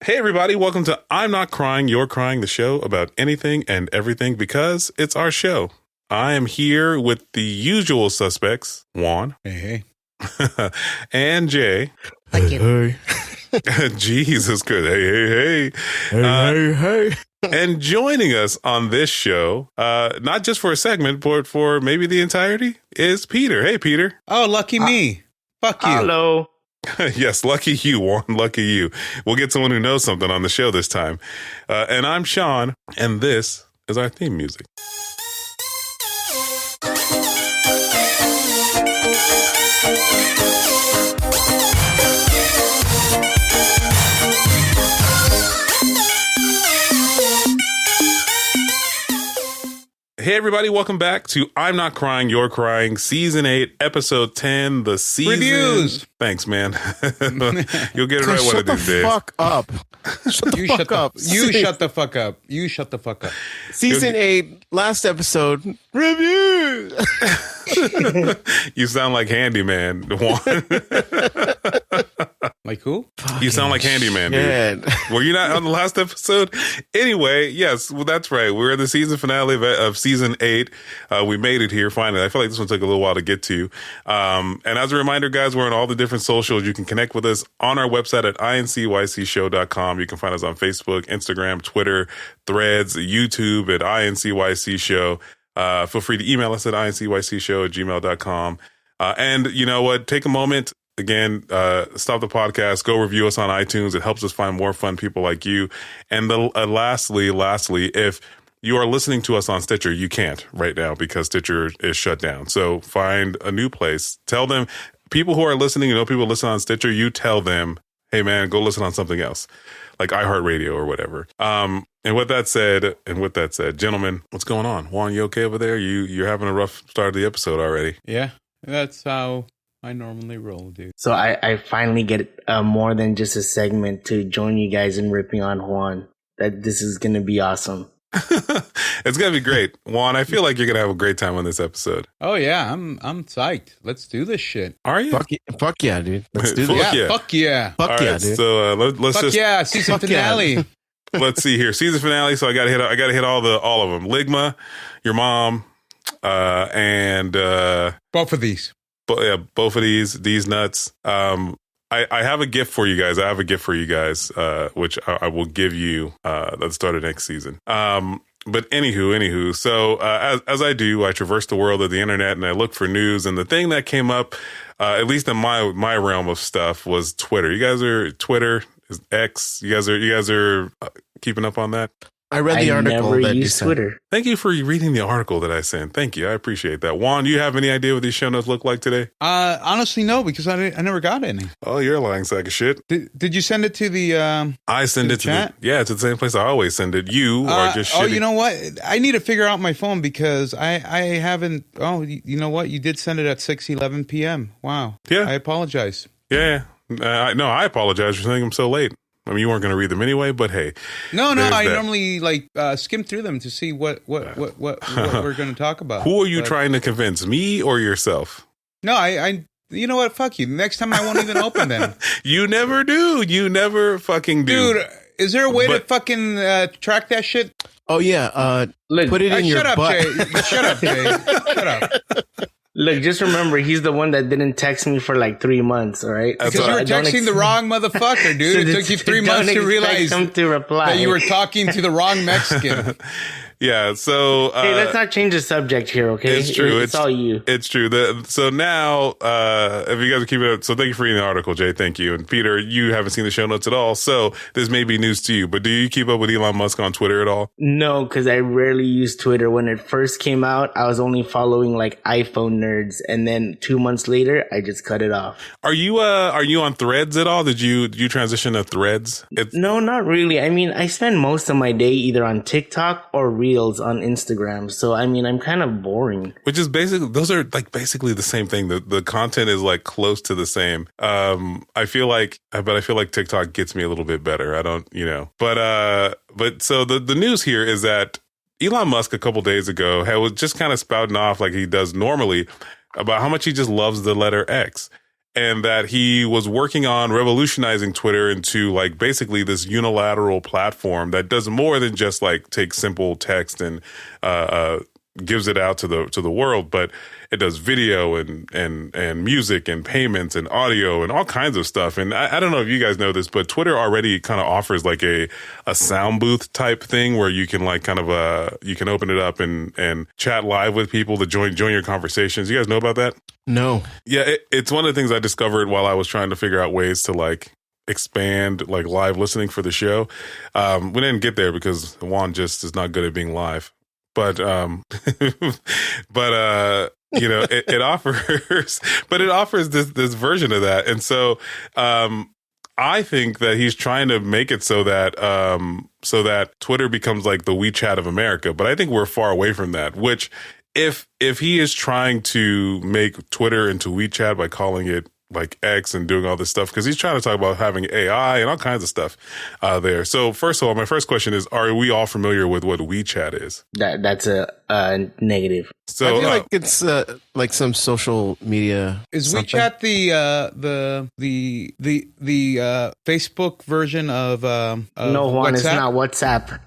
Hey, everybody. Welcome to I'm Not Crying, You're Crying, the show about anything and everything because it's our show. I am here with the usual suspects, Juan. Hey. And Jay. Thank you. Jesus, good. Hey. Hey. And joining us on this show, not just for a segment, but for maybe the entirety, is Peter. Hey, Peter. Oh, lucky me. Fuck you. Hello. Yes, lucky you, Juan. Lucky you. We'll get someone who knows something on the show this time. And I'm Sean, and this is our theme music. Hey, everybody. Welcome back to I'm Not Crying, You're Crying, Season 8, Episode 10, the season... Reviews. Thanks, man. You'll get it right one of these days. Shut the fuck up. You shut the fuck up. You shut the fuck up. Season 8, last episode, review. You sound like Handyman, Juan. Like who? You sound like Handyman, dude. Were you not on the last episode? Anyway, yes, well, that's right. We're at the season finale of Season 8. We made it here finally. I feel like this one took a little while to get to. And as a reminder, guys, we're on all the different socials. You can connect with us on our website at INCYCSHOW.com. You can find us on Facebook, Instagram, Twitter, Threads, YouTube at INCYCSHOW. Feel free to email us at INCYCSHOW@gmail.com. And you know what? Take a moment. Again, stop the podcast, go review us on iTunes. It helps us find more fun people like you. And lastly, if you are listening to us on Stitcher, you can't right now because Stitcher is shut down. So find a new place. Tell them, people who are listening, people listen on Stitcher, you tell them, hey man, go listen on something else, like iHeartRadio or whatever. And with that said, gentlemen, what's going on? Juan, you okay over there? You're having a rough start of the episode already. Yeah, that's how I normally roll, dude. So I finally get more than just a segment to join you guys in ripping on Juan. That this is going to be awesome. It's going to be great. Juan, I feel like you're going to have a great time on this episode. Oh, yeah. I'm psyched. Let's do this shit. Are you? Fuck yeah, dude. Let's do this. Fuck yeah. Fuck yeah, dude. So let's fuck just... yeah, season finale. Let's see here. Season finale. So I got to hit all of them. Ligma, your mom, and... both of these. Both of these nuts. I have a gift for you guys. Which I will give you at the start of next season. But anywho. So as I do, I traverse the world of the internet and I look for news. And the thing that came up, at least in my realm of stuff, was Twitter. You guys are Twitter, X. You guys are keeping up on that. I read the article that you sent. Twitter. Thank you for reading the article that I sent. Thank you. I appreciate that. Juan, do you have any idea what these show notes look like today? Honestly, no, because I never got any. Oh, you're a lying sack of shit. Did you send it to the I send it to chat? It's the same place I always send it. You are just shitty. Oh, you know what? I need to figure out my phone because I haven't. Oh, you know what? You did send it at 6:11 p.m. Wow. Yeah. I apologize. Yeah. No, I apologize for sending them so late. I mean, you weren't going to read them anyway, but hey. No, I normally skim through them to see what we're going to talk about. Who are you trying to convince, me or yourself? No, I you know what? Fuck you. Next time I won't even open them. You never do. You never fucking do. Dude, is there a way to fucking track that shit? Oh, yeah. Put it in your butt. Shut up, Jay. Shut up. Look, just remember, he's the one that didn't text me for like 3 months, all right? Because you were texting the wrong motherfucker, dude. It took you 3 months to realize that you were talking to the wrong Mexican. Yeah, so... hey, let's not change the subject here, okay? It's true. It's all you. It's true. So now, if you guys are keeping it... So thank you for reading the article, Jay. Thank you. And Peter, you haven't seen the show notes at all, so this may be news to you. But do you keep up with Elon Musk on Twitter at all? No, because I rarely use Twitter. When it first came out, I was only following like iPhone nerds. And then 2 months later, I just cut it off. Are you on Threads at all? Did you transition to Threads? No, not really. I mean, I spend most of my day either on TikTok or Reels on Instagram. So, I mean, I'm kind of boring. Which is basically, those are like basically the same thing. The content is like close to the same. I feel like TikTok gets me a little bit better. I don't, but so the news here is that Elon Musk a couple days ago was just kind of spouting off like he does normally about how much he just loves the letter X. and that he was working on revolutionizing Twitter into like basically this unilateral platform that does more than just like take simple text and gives it out to the world, but it does video and music and payments and audio and all kinds of stuff. And I don't know if you guys know this, but Twitter already kind of offers like a sound booth type thing where you can like kind of you can open it up and chat live with people to join your conversations. You guys know about that? No. Yeah, it's one of the things I discovered while I was trying to figure out ways to like expand like live listening for the show. We didn't get there because Juan just is not good at being live. But you know, it offers this version of that. And so I think that he's trying to make it so that Twitter becomes like the WeChat of America. But I think we're far away from that, which if he is trying to make Twitter into WeChat by calling it like X and doing all this stuff, because he's trying to talk about having AI and all kinds of stuff there. So first of all, my first question is, are we all familiar with what WeChat is? That's a negative. So I feel like it's like some social media. Is something? WeChat the Facebook version of no, Juan, WhatsApp? It's not WhatsApp.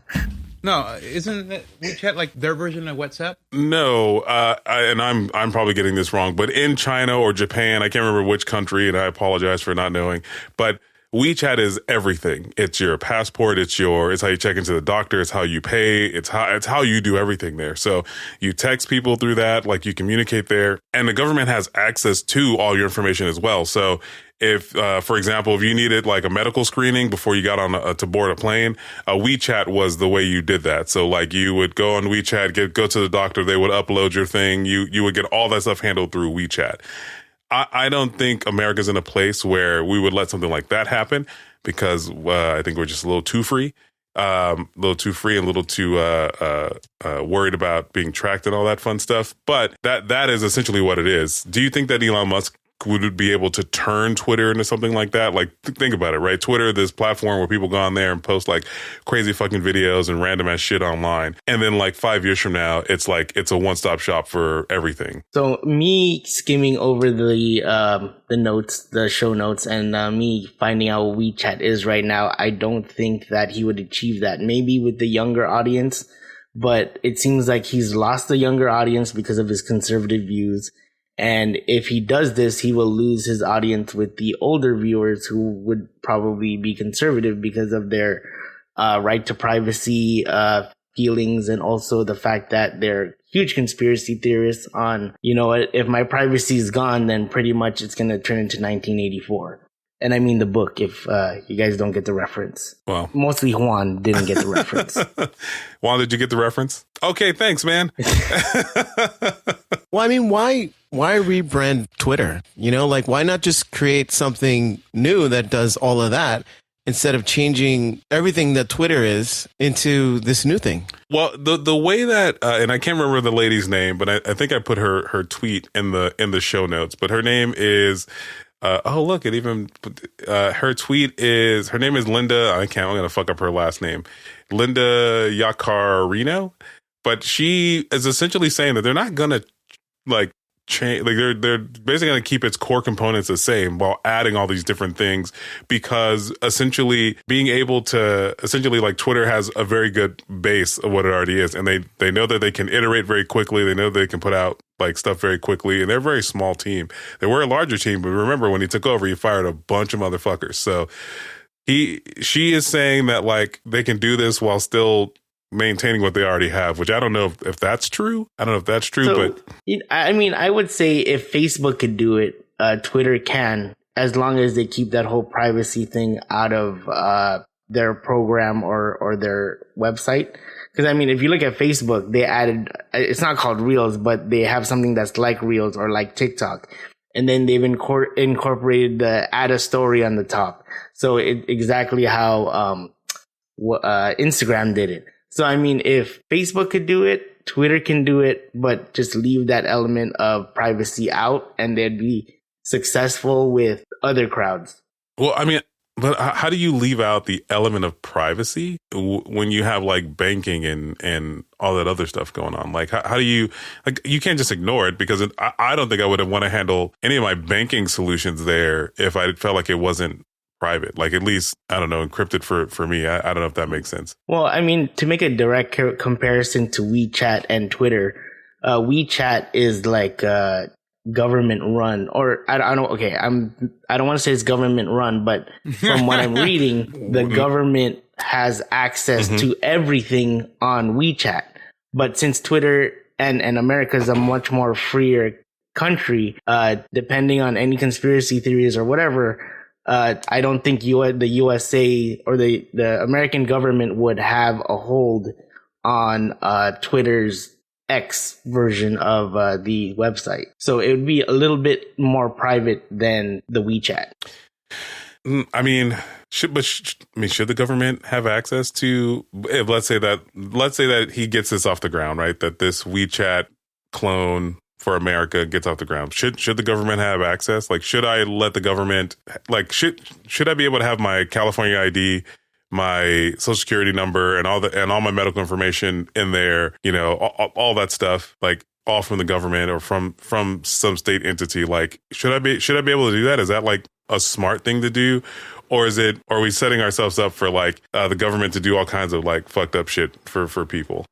No, isn't WeChat like their version of WhatsApp? No, and I'm probably getting this wrong, but in China or Japan, I can't remember which country, and I apologize for not knowing, but WeChat is everything. It's your passport. It's how you check into the doctor. It's how you pay. It's how you do everything there. So you text people through that, like you communicate there, and the government has access to all your information as well. So if, for example, if you needed like a medical screening before you got on to board a plane, WeChat was the way you did that. So like you would go on WeChat, go to the doctor, they would upload your thing. You would get all that stuff handled through WeChat. I don't think America's in a place where we would let something like that happen, because I think we're just a little too free. And a little too worried about being tracked and all that fun stuff. But that is essentially what it is. Do you think that Elon Musk would be able to turn Twitter into something like that? Like, think about it, right? Twitter, this platform where people go on there and post like crazy fucking videos and random ass shit online. And then like 5 years from now, it's a one-stop shop for everything. So me skimming over the notes, the show notes, and me finding out what WeChat is right now, I don't think that he would achieve that. Maybe with the younger audience, but it seems like he's lost the younger audience because of his conservative views. And if he does this, he will lose his audience with the older viewers who would probably be conservative because of their right to privacy feelings, and also the fact that they're huge conspiracy theorists on, you know, if my privacy is gone, then pretty much it's going to turn into 1984. And I mean the book, if you guys don't get the reference. Well, mostly Juan didn't get the reference. Juan, did you get the reference? Okay, thanks, man. Well, I mean, why rebrand Twitter? You know, like, why not just create something new that does all of that instead of changing everything that Twitter is into this new thing? Well, the way that, and I can't remember the lady's name, but I think I put her tweet in the show notes, but her name is... oh, look, it even, her name is Linda. I'm going to fuck up her last name. Linda Yaccarino. But she is essentially saying that they're not going to like change, like they're basically going to keep its core components the same while adding all these different things, because essentially being able to, like Twitter has a very good base of what it already is. And they know that they can iterate very quickly. They know they can put out like stuff very quickly, and they're a very small team. They were a larger team, but remember when he took over, he fired a bunch of motherfuckers. So she is saying that like they can do this while still maintaining what they already have, which I don't know if that's true. I don't know if that's true, so, but I mean, I would say if Facebook could do it, Twitter can, as long as they keep that whole privacy thing out of their program or their website. Because, I mean, if you look at Facebook, they added, it's not called Reels, but they have something that's like Reels or like TikTok. And then they've incorporated the add a story on the top. So exactly how Instagram did it. So, I mean, if Facebook could do it, Twitter can do it, but just leave that element of privacy out, and they'd be successful with other crowds. Well, I mean, But how do you leave out the element of privacy when you have like banking and all that other stuff going on? Like, how do you, like, you can't just ignore it, because I don't think I would want to handle any of my banking solutions there if I felt like it wasn't private, like at least, I don't know, encrypted for me. I don't know if that makes sense. Well, I mean, to make a direct comparison to WeChat and Twitter, WeChat is like government run, or I don't want to say it's government run, but from what I'm reading, the government has access to everything on WeChat. But since Twitter and America is a much more freer country, depending on any conspiracy theories or whatever, I don't think the USA or the American government would have a hold on Twitter's X version of the website. So it would be a little bit more private than the WeChat. I mean, should the government have access to, let's say that he gets this off the ground, right? That this WeChat clone for America gets off the ground. Should the government have access? Like, should I let the government, like, should I be able to have my California ID, my social security number, and all my medical information in there, you know, all that stuff, like, all from the government or from some state entity? Like, should I be able to do that? Is that like a smart thing to do? Or are we setting ourselves up for like the government to do all kinds of like fucked up shit for people?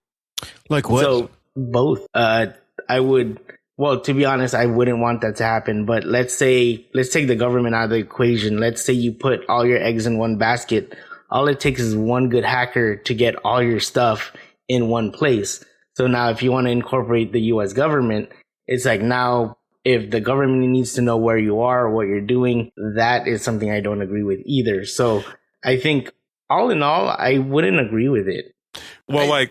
Like what? So both. Well, to be honest, I wouldn't want that to happen. But let's take the government out of the equation. Let's say you put all your eggs in one basket. All it takes is one good hacker to get all your stuff in one place. So now if you want to incorporate the U.S. government, it's like, now if the government needs to know where you are or what you're doing, that is something I don't agree with either. So I think all in all, I wouldn't agree with it. Well, I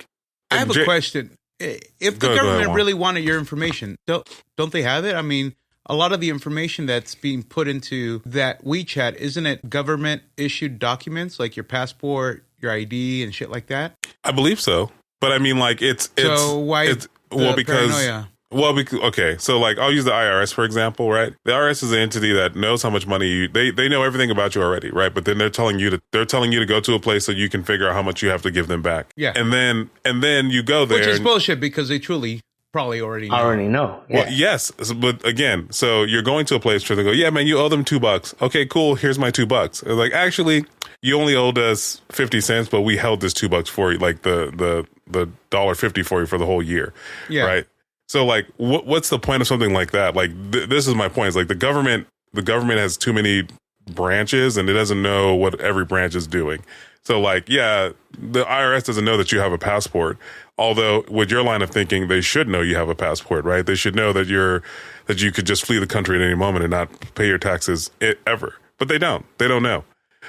have a question. If the government really wanted your information, don't they have it? I mean, a lot of the information that's being put into that WeChat, isn't it government issued documents like your passport, your ID, and shit like that? I believe so, but I mean, like, so why? It's, well, because paranoia? Okay, so like, I'll use the IRS for example, right? The IRS is an entity that knows how much money they know everything about you already, right? But then they're telling you to go to a place so you can figure out how much you have to give them back. Yeah, and then you go there, which is bullshit, because they truly probably already know. Yeah. Well, yes, but again, so you're going to a place where they go, yeah, man, you owe them $2. Okay, cool. Here's my $2. They're like, actually, you only owed us 50 cents, but we held this $2 for you, like the $1.50 for you for the whole year. Yeah. Right. So like, what's the point of something like that? Like, this is my point. It's like the government has too many branches and it doesn't know what every branch is doing. So like, yeah, the IRS doesn't know that you have a passport. Although with your line of thinking, they should know you have a passport, right? They should know that you could just flee the country at any moment and not pay your taxes ever. But they don't. They don't know.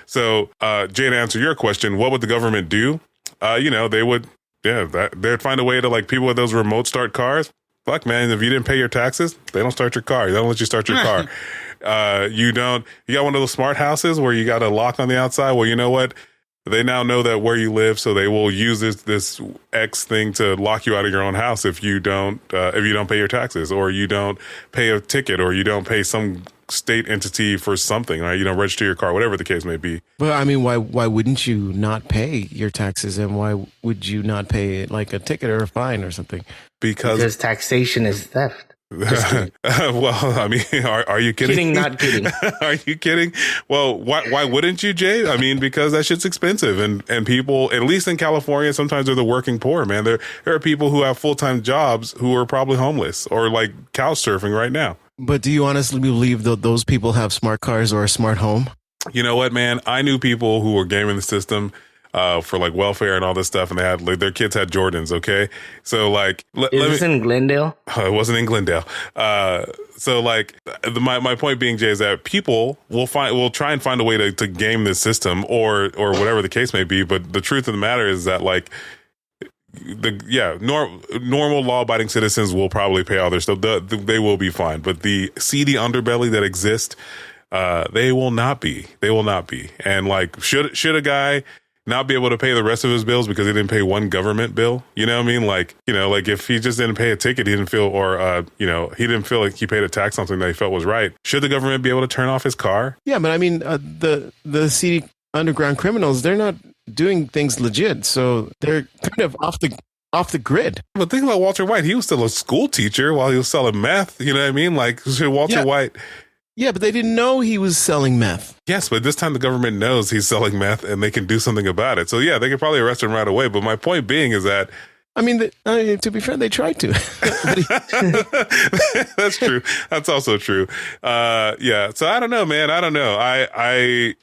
So, Jay, to answer your question, what would the government do? They would, they'd find a way to, like, people with those remote start cars. Fuck, man, if you didn't pay your taxes, they don't start your car. They don't let you start your car. You got one of those smart houses where you got a lock on the outside. Well, you know what? They now know that where you live, so they will use this X thing to lock you out of your own house if you don't pay your taxes, or you don't pay a ticket, or you don't pay some state entity for something, right? You don't register your car, whatever the case may be. Well, I mean, why wouldn't you not pay your taxes, and why would you not pay like a ticket or a fine or something? Because taxation is theft. Well, I mean, are you kidding? Kidding, not kidding. Are you kidding? Well, why wouldn't you, Jay? I mean, because that shit's expensive, and people, at least in California, sometimes they're the working poor, man. There are people who have full-time jobs who are probably homeless or like couch surfing right now. But do you honestly believe that those people have smart cars or a smart home? You know what, man? I knew people who were gaming the system for like welfare and all this stuff, and they had their kids had Jordans. Okay, so like, is this in Glendale? It wasn't in Glendale. So like, my point being, Jay, is that people will try and find a way to game this system or whatever the case may be. But the truth of the matter is that, like, normal law-abiding citizens will probably pay all their stuff. They will be fine. But the seedy underbelly that exists, they will not be. They will not be. And like, should a guy not be able to pay the rest of his bills because he didn't pay one government bill? You know what I mean? Like, like if he just didn't pay a ticket, he didn't feel, or, he didn't feel like he paid a tax on something that he felt was right. Should the government be able to turn off his car? Yeah, but I mean, the seedy underground criminals, they're not doing things legit. So they're kind of off the grid. But think about Walter White. He was still a school teacher while he was selling meth. You know what I mean? Like, Walter White. Yeah, but they didn't know he was selling meth. Yes, but this time the government knows he's selling meth and they can do something about it. So yeah, they could probably arrest him right away. But my point being is that, I mean, to be fair, they tried to. That's true. That's also true. Yeah. So I don't know, man. I don't know. I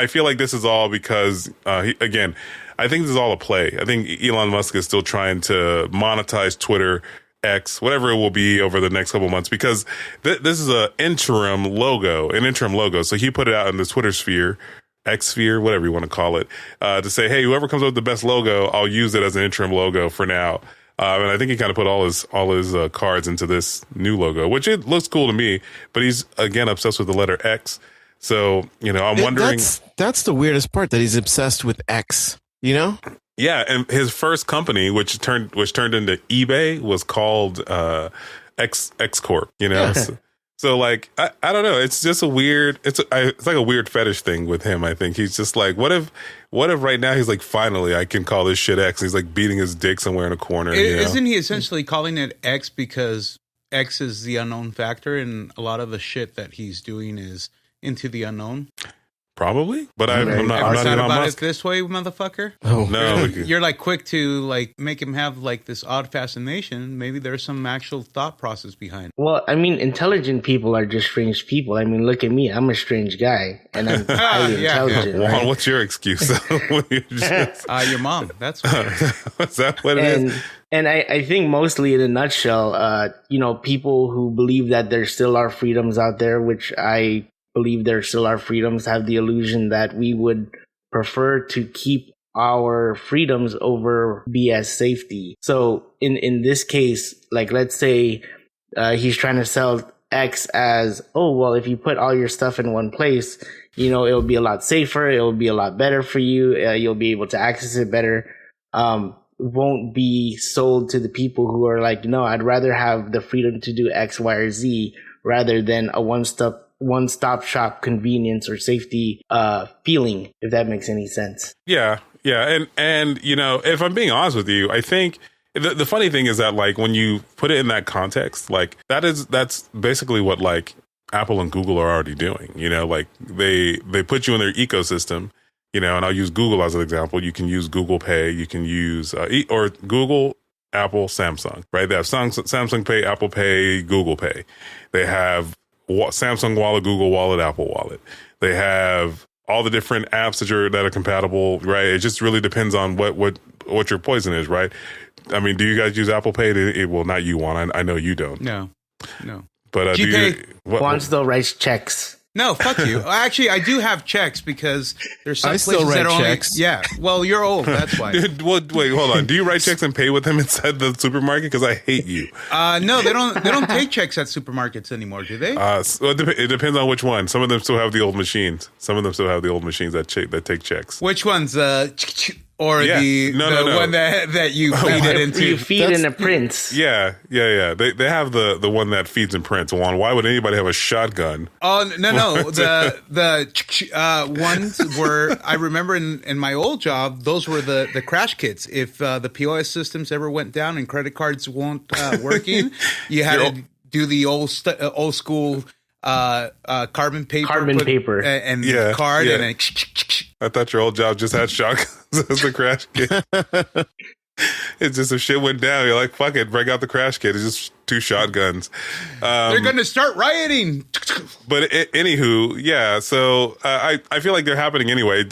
feel like this is all because, again, I think this is all a play. I think Elon Musk is still trying to monetize Twitter, X, whatever it will be over the next couple months, because this is an interim logo. So he put it out in the Twitter sphere, X sphere, whatever you want to call it, to say, hey, whoever comes up with the best logo, I'll use it as an interim logo for now. And I think he kind of put all his cards into this new logo, which it looks cool to me, but he's again obsessed with the letter X. So, I'm wondering. That's the weirdest part, that he's obsessed with X, Yeah, and his first company, which turned into eBay, was called X Corp. Yeah. So like I don't know. It's just a weird. It's like a weird fetish thing with him. I think he's just like, what if right now he's like, finally I can call this shit X. And he's like beating his dick somewhere in a corner. Isn't he essentially calling it X because X is the unknown factor, and a lot of the shit that he's doing is into the unknown? Probably, but I'm not thought Elon about Musk. it this way, motherfucker. Oh no, You're like quick to like make him have like this odd fascination. Maybe there's some actual thought process behind it. Well, I mean, intelligent people are just strange people. I mean, look at me. I'm a strange guy, and I'm highly intelligent. Juan, right? what's your excuse? Your mom. That's what it is. Is that what it is? And I think mostly in a nutshell, people who believe that there still are freedoms out there, which I believe there still are freedoms, have the illusion that we would prefer to keep our freedoms over BS safety. So in this case, like, let's say he's trying to sell X as, oh, well, if you put all your stuff in one place, it'll be a lot safer. It'll be a lot better for you. You'll be able to access it better. Won't be sold to the people who are like, no, I'd rather have the freedom to do X, Y, or Z rather than a one-stop shop convenience or safety feeling, if that makes any sense. Yeah. And if I'm being honest with you, I think the funny thing is that, like, when you put it in that context, like, that's basically what, like, Apple and Google are already doing. Like, they put you in their ecosystem, and I'll use Google as an example. You can use Google Pay, you can use or Google, Apple, Samsung, right? They have Samsung Pay, Apple Pay, Google Pay. They have Samsung Wallet, Google Wallet, Apple Wallet. They have all the different apps that are compatible, right? It just really depends on what your poison is, right? I mean, do you guys use Apple Pay? Well, not you, Juan. I know you don't. No. But do you? Juan still writes checks. No, fuck you. Actually, I do have checks because there's some places still write that only, checks. Yeah. Well, you're old. That's why. Wait, hold on. Do you write checks and pay with them inside the supermarket? Because I hate you. No, they don't. They don't take checks at supermarkets anymore, do they? It depends on which one. Some of them still have the old machines. Some of them still have the old machines that take checks. Which ones? Or yeah. the one that you feed it into? You feed in a print. Yeah. They have the one that feeds and prints. Why would anybody have a shotgun? Oh no. The ones were, I remember in my old job, those were the crash kits. If the POS systems ever went down and credit cards weren't working, you had to do the old school carbon paper and card and then. I thought your old job just had shotguns as the crash kit. It's just if shit went down, you're like, fuck it, break out the crash kit. It's just 2 shotguns. They're going to start rioting. But anywho, yeah. So I feel like they're happening anyway.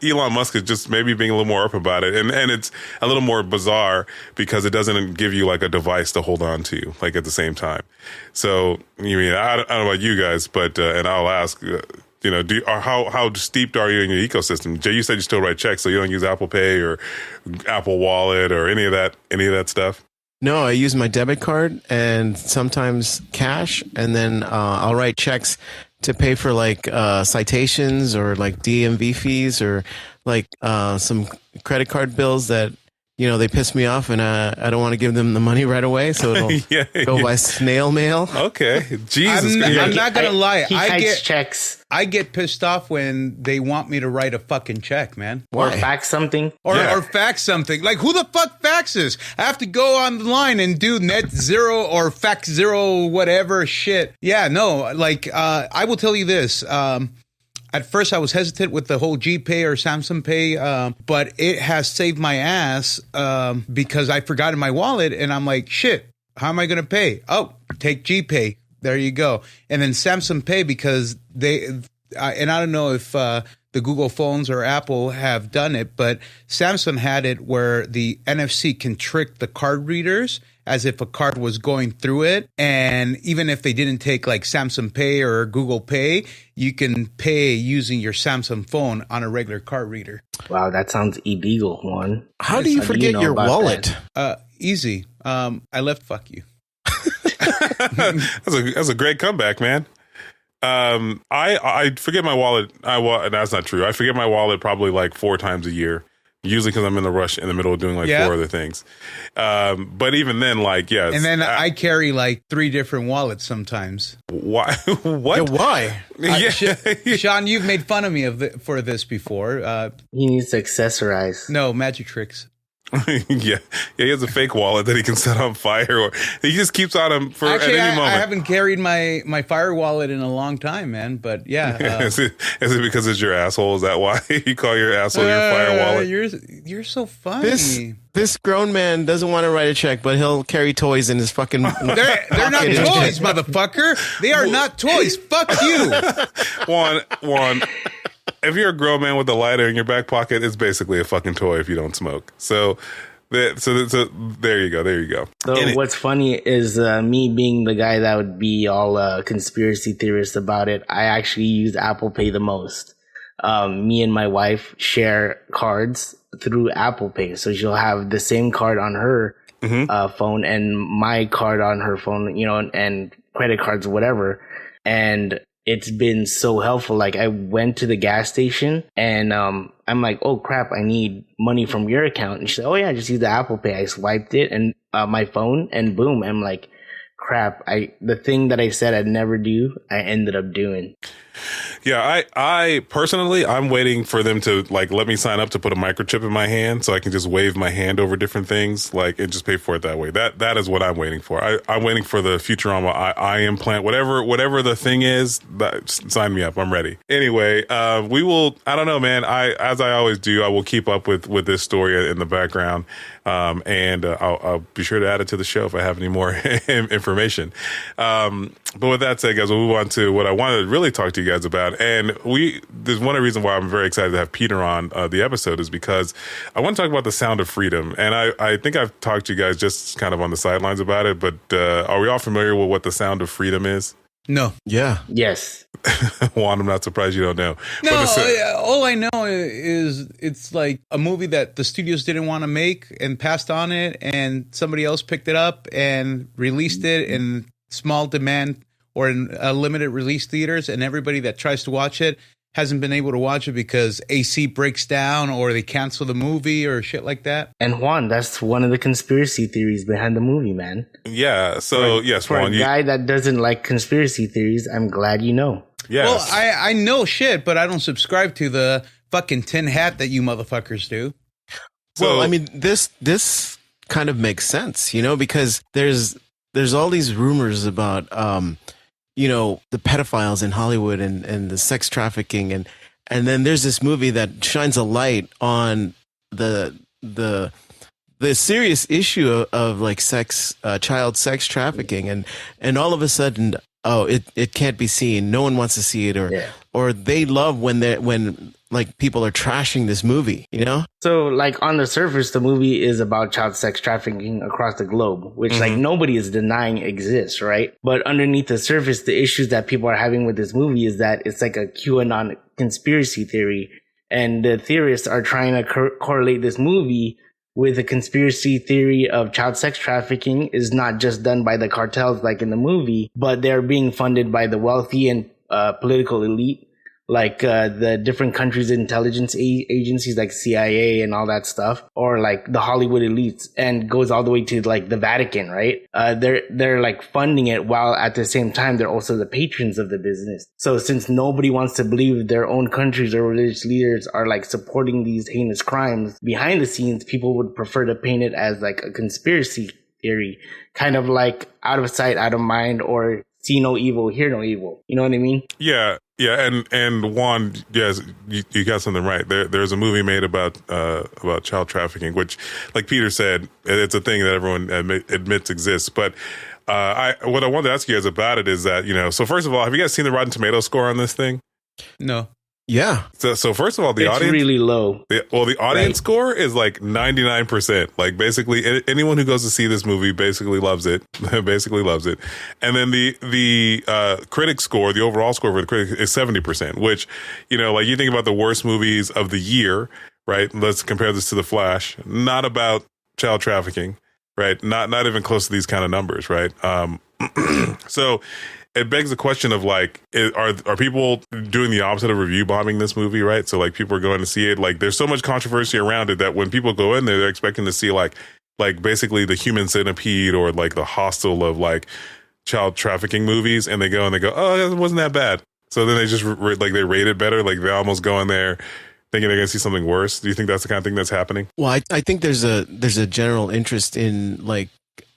Elon Musk is just maybe being a little more up about it, and it's a little more bizarre because it doesn't give you like a device to hold on to like at the same time. So I don't know about you guys, but and I'll ask. How steeped are you in your ecosystem? Jay, you said you still write checks, so you don't use Apple Pay or Apple Wallet or any of that stuff? No, I use my debit card and sometimes cash, and then I'll write checks to pay for like citations or like DMV fees or like some credit card bills that, you know, they piss me off and I don't want to give them the money right away. So it'll go by snail mail. Okay. Jesus. I'm not going to lie. He kites checks. I get pissed off when they want me to write a fucking check, man. Or fax something. Or fax something. Like, who the fuck faxes? I have to go online and do net zero or fax zero whatever shit. Yeah, no. Like, I will tell you this. At first, I was hesitant with the whole GPay or Samsung Pay, but it has saved my ass because I forgot in my wallet, and I'm like, shit, how am I going to pay? Oh, take GPay. There you go. And then Samsung Pay, because and I don't know if the Google phones or Apple have done it, but Samsung had it where the NFC can trick the card readers as if a card was going through it. And even if they didn't take like Samsung Pay or Google Pay, you can pay using your Samsung phone on a regular card reader. Wow, that sounds illegal, Juan. How do you forget your wallet? Easy. I left fuck you. That's a great comeback, man. I forget my wallet. That's not true. I forget my wallet probably like 4 times a year. Usually because I'm in the rush in the middle of doing like 4 other things. But even then, like, yeah. And then I carry like 3 different wallets sometimes. Why? What? Yeah, why? Sean, you've made fun of me for this before. He needs to accessorize. No, magic tricks. yeah, he has a fake wallet that he can set on fire, or he just keeps on him for Actually, at any moment. I haven't carried my fire wallet in a long time, man. But yeah, is it because it's your asshole? Is that why you call your asshole your fire wallet? You're so funny. This grown man doesn't want to write a check, but he'll carry toys in his fucking. They're not toys, motherfucker. They are not toys. Fuck you. Juan. If you're a grown man with a lighter in your back pocket, it's basically a fucking toy if you don't smoke. So there you go. So what's funny is me being the guy that would be all conspiracy theorist about it. I actually use Apple Pay the most. Me and my wife share cards through Apple Pay. So she'll have the same card on her phone and my card on her phone, you know, and credit cards, whatever. And it's been so helpful. Like, I went to the gas station and I'm like, oh crap, I need money from your account. And she said, oh yeah, just use the Apple Pay. I swiped it and my phone, and boom, I'm like, crap, the thing that I said I'd never do, I ended up doing. Yeah, I personally, I'm waiting for them to like let me sign up to put a microchip in my hand so I can just wave my hand over different things, like, and just pay for it that way. That is what I'm waiting for. I'm waiting for the Futurama eye implant, whatever the thing is. Sign me up. I'm ready. Anyway, we will. I don't know, man. As I always do, I will keep up with this story in the background, and I'll be sure to add it to the show if I have any more information. But with that said, guys, we'll move on to what I wanted to really talk to you guys about. And there's one of the reasons why I'm very excited to have Peter on the episode is because I want to talk about the sound of freedom. And I think I've talked to you guys just kind of on the sidelines about it, but are we all familiar with what the sound of freedom is? No. Yeah. Yes. Juan, I'm not surprised you don't know. No, all I know is it's like a movie that the studios didn't want to make and passed on it, and somebody else picked it up and released it in small demand or in limited release theaters, and everybody that tries to watch it hasn't been able to watch it because AC breaks down or they cancel the movie or shit like that. And Juan, that's one of the conspiracy theories behind the movie, man. Yeah. So yes, for Juan, a guy that doesn't like conspiracy theories, I'm glad you know. Yes. Well, I know shit, but I don't subscribe to the fucking tin hat that you motherfuckers do. Well, I mean, this kind of makes sense, you know, because there's all these rumors about, you know, the pedophiles in Hollywood and the sex trafficking. And then there's this movie that shines a light on the serious issue of like child sex trafficking. And all of a sudden, oh, it can't be seen. No one wants to see it, or they love when like people are trashing this movie, you know? So like on the surface, the movie is about child sex trafficking across the globe, which like nobody is denying exists, right? But underneath the surface, the issues that people are having with this movie is that it's like a QAnon conspiracy theory. And the theorists are trying to correlate this movie with a conspiracy theory of child sex trafficking is not just done by the cartels like in the movie, but they're being funded by the wealthy and political elite like the different countries' intelligence agencies like CIA and all that stuff, or like the Hollywood elites, and goes all the way to like the Vatican, right? They're like funding it, while at the same time they're also the patrons of the business. So since nobody wants to believe their own countries or religious leaders are like supporting these heinous crimes behind the scenes, people would prefer to paint it as like a conspiracy theory, kind of like out of sight, out of mind, or see no evil, hear no evil. You know what I mean? Yeah. And Juan, yes, you got something right. There's a movie made about child trafficking, which, like Peter said, it's a thing that everyone admits exists. But what I wanted to ask you guys about it is that, so first of all, have you guys seen the Rotten Tomatoes score on this thing? No. Yeah. So first of all, the it's audience really low. The audience score is like 99%. Like basically anyone who goes to see this movie basically loves it. Basically loves it. And then the critic score, the overall score for the critic is 70%, which, like you think about the worst movies of the year, right? Let's compare this to The Flash. Not about child trafficking, right? Not even close to these kind of numbers, right? So it begs the question of like, are people doing the opposite of review bombing this movie, right? So like people are going to see it. Like there's so much controversy around it that when people go in there, they're expecting to see like basically the Human Centipede or like the Hostel of like child trafficking movies, and they go, oh, it wasn't that bad. So then they just they rate it better. Like they almost go in there thinking they're going to see something worse. Do you think that's the kind of thing that's happening? Well, I think there's a general interest in like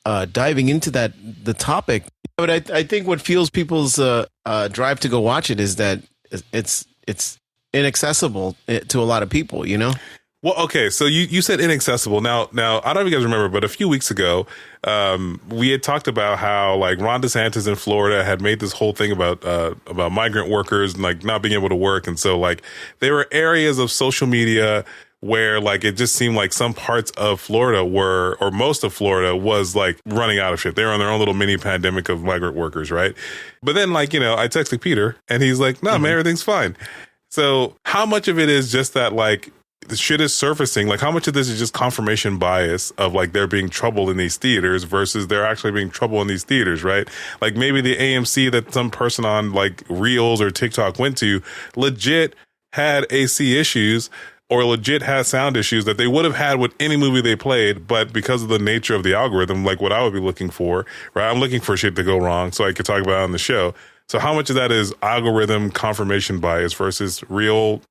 diving into the topic. But I think what fuels people's drive to go watch it is that it's inaccessible to a lot of people, Well, okay, so you said inaccessible. Now I don't know if you guys remember, but a few weeks ago, we had talked about how like Ron DeSantis in Florida had made this whole thing about migrant workers and like not being able to work, and so like there were areas of social media where like it just seemed like some parts of Florida or most of Florida was like running out of shit. They were on their own little mini pandemic of migrant workers, right? But then like, I texted Peter and he's like, no, man, everything's fine. So how much of it is just that like the shit is surfacing? Like how much of this is just confirmation bias of like there being trouble in these theaters versus there actually being trouble in these theaters, right? Like maybe the AMC that some person on like Reels or TikTok went to legit had AC issues or legit has sound issues that they would have had with any movie they played, but because of the nature of the algorithm, like what I would be looking for, right? I'm looking for shit to go wrong so I could talk about it on the show. So how much of that is algorithm confirmation bias versus real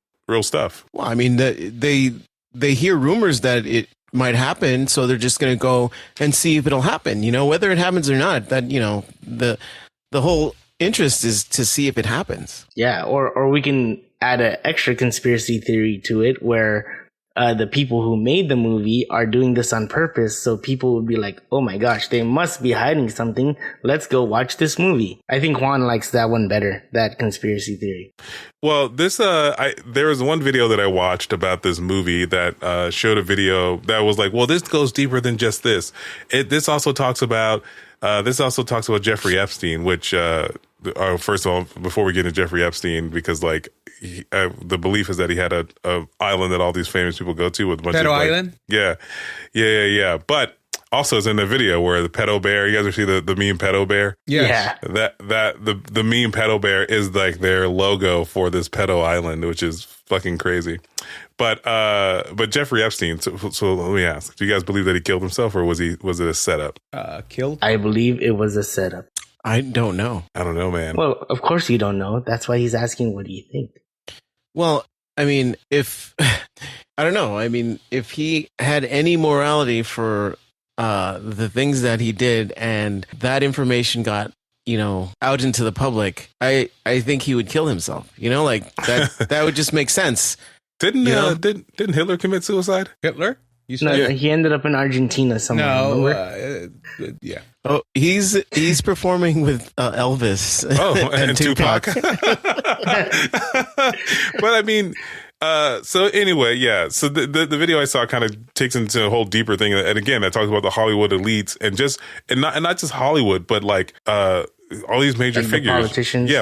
stuff? Well, I mean, they hear rumors that it might happen, so they're just going to go and see if it'll happen, whether it happens or not. That, the whole interest is to see if it happens. Yeah, or we can add an extra conspiracy theory to it where the people who made the movie are doing this on purpose. So people would be like, oh my gosh, they must be hiding something. Let's go watch this movie. I think Juan likes that one better, that conspiracy theory. Well, there was one video that I watched about this movie that showed a video that was like, well, this goes deeper than just this. This also talks about Jeffrey Epstein, which, first of all, before we get into Jeffrey Epstein, because like the belief is that he had a island that all these famous people go to with a bunch of island. Yeah. But also, it's in the video where the pedo bear. You guys ever see the meme pedo bear? Yes. Yeah. The meme pedo bear is like their logo for this pedo island, which is fucking crazy. But Jeffrey Epstein. So let me ask: do you guys believe that he killed himself, or was it a setup? Killed? I believe it was a setup. I don't know. I don't know, man. Well, of course you don't know. That's why he's asking, what do you think? Well, I mean, if I don't know. I mean, if he had any morality for the things that he did, and that information got out into the public, I think he would kill himself. Like that would just make sense. Didn't Hitler commit suicide? Hitler? No, he ended up in Argentina somewhere. No, yeah. Oh, he's performing with Elvis. Oh, and Tupac. But I mean, so anyway, yeah. So the video I saw kind of takes into a whole deeper thing, and again, that talks about the Hollywood elites and not just Hollywood, but like all these major figures,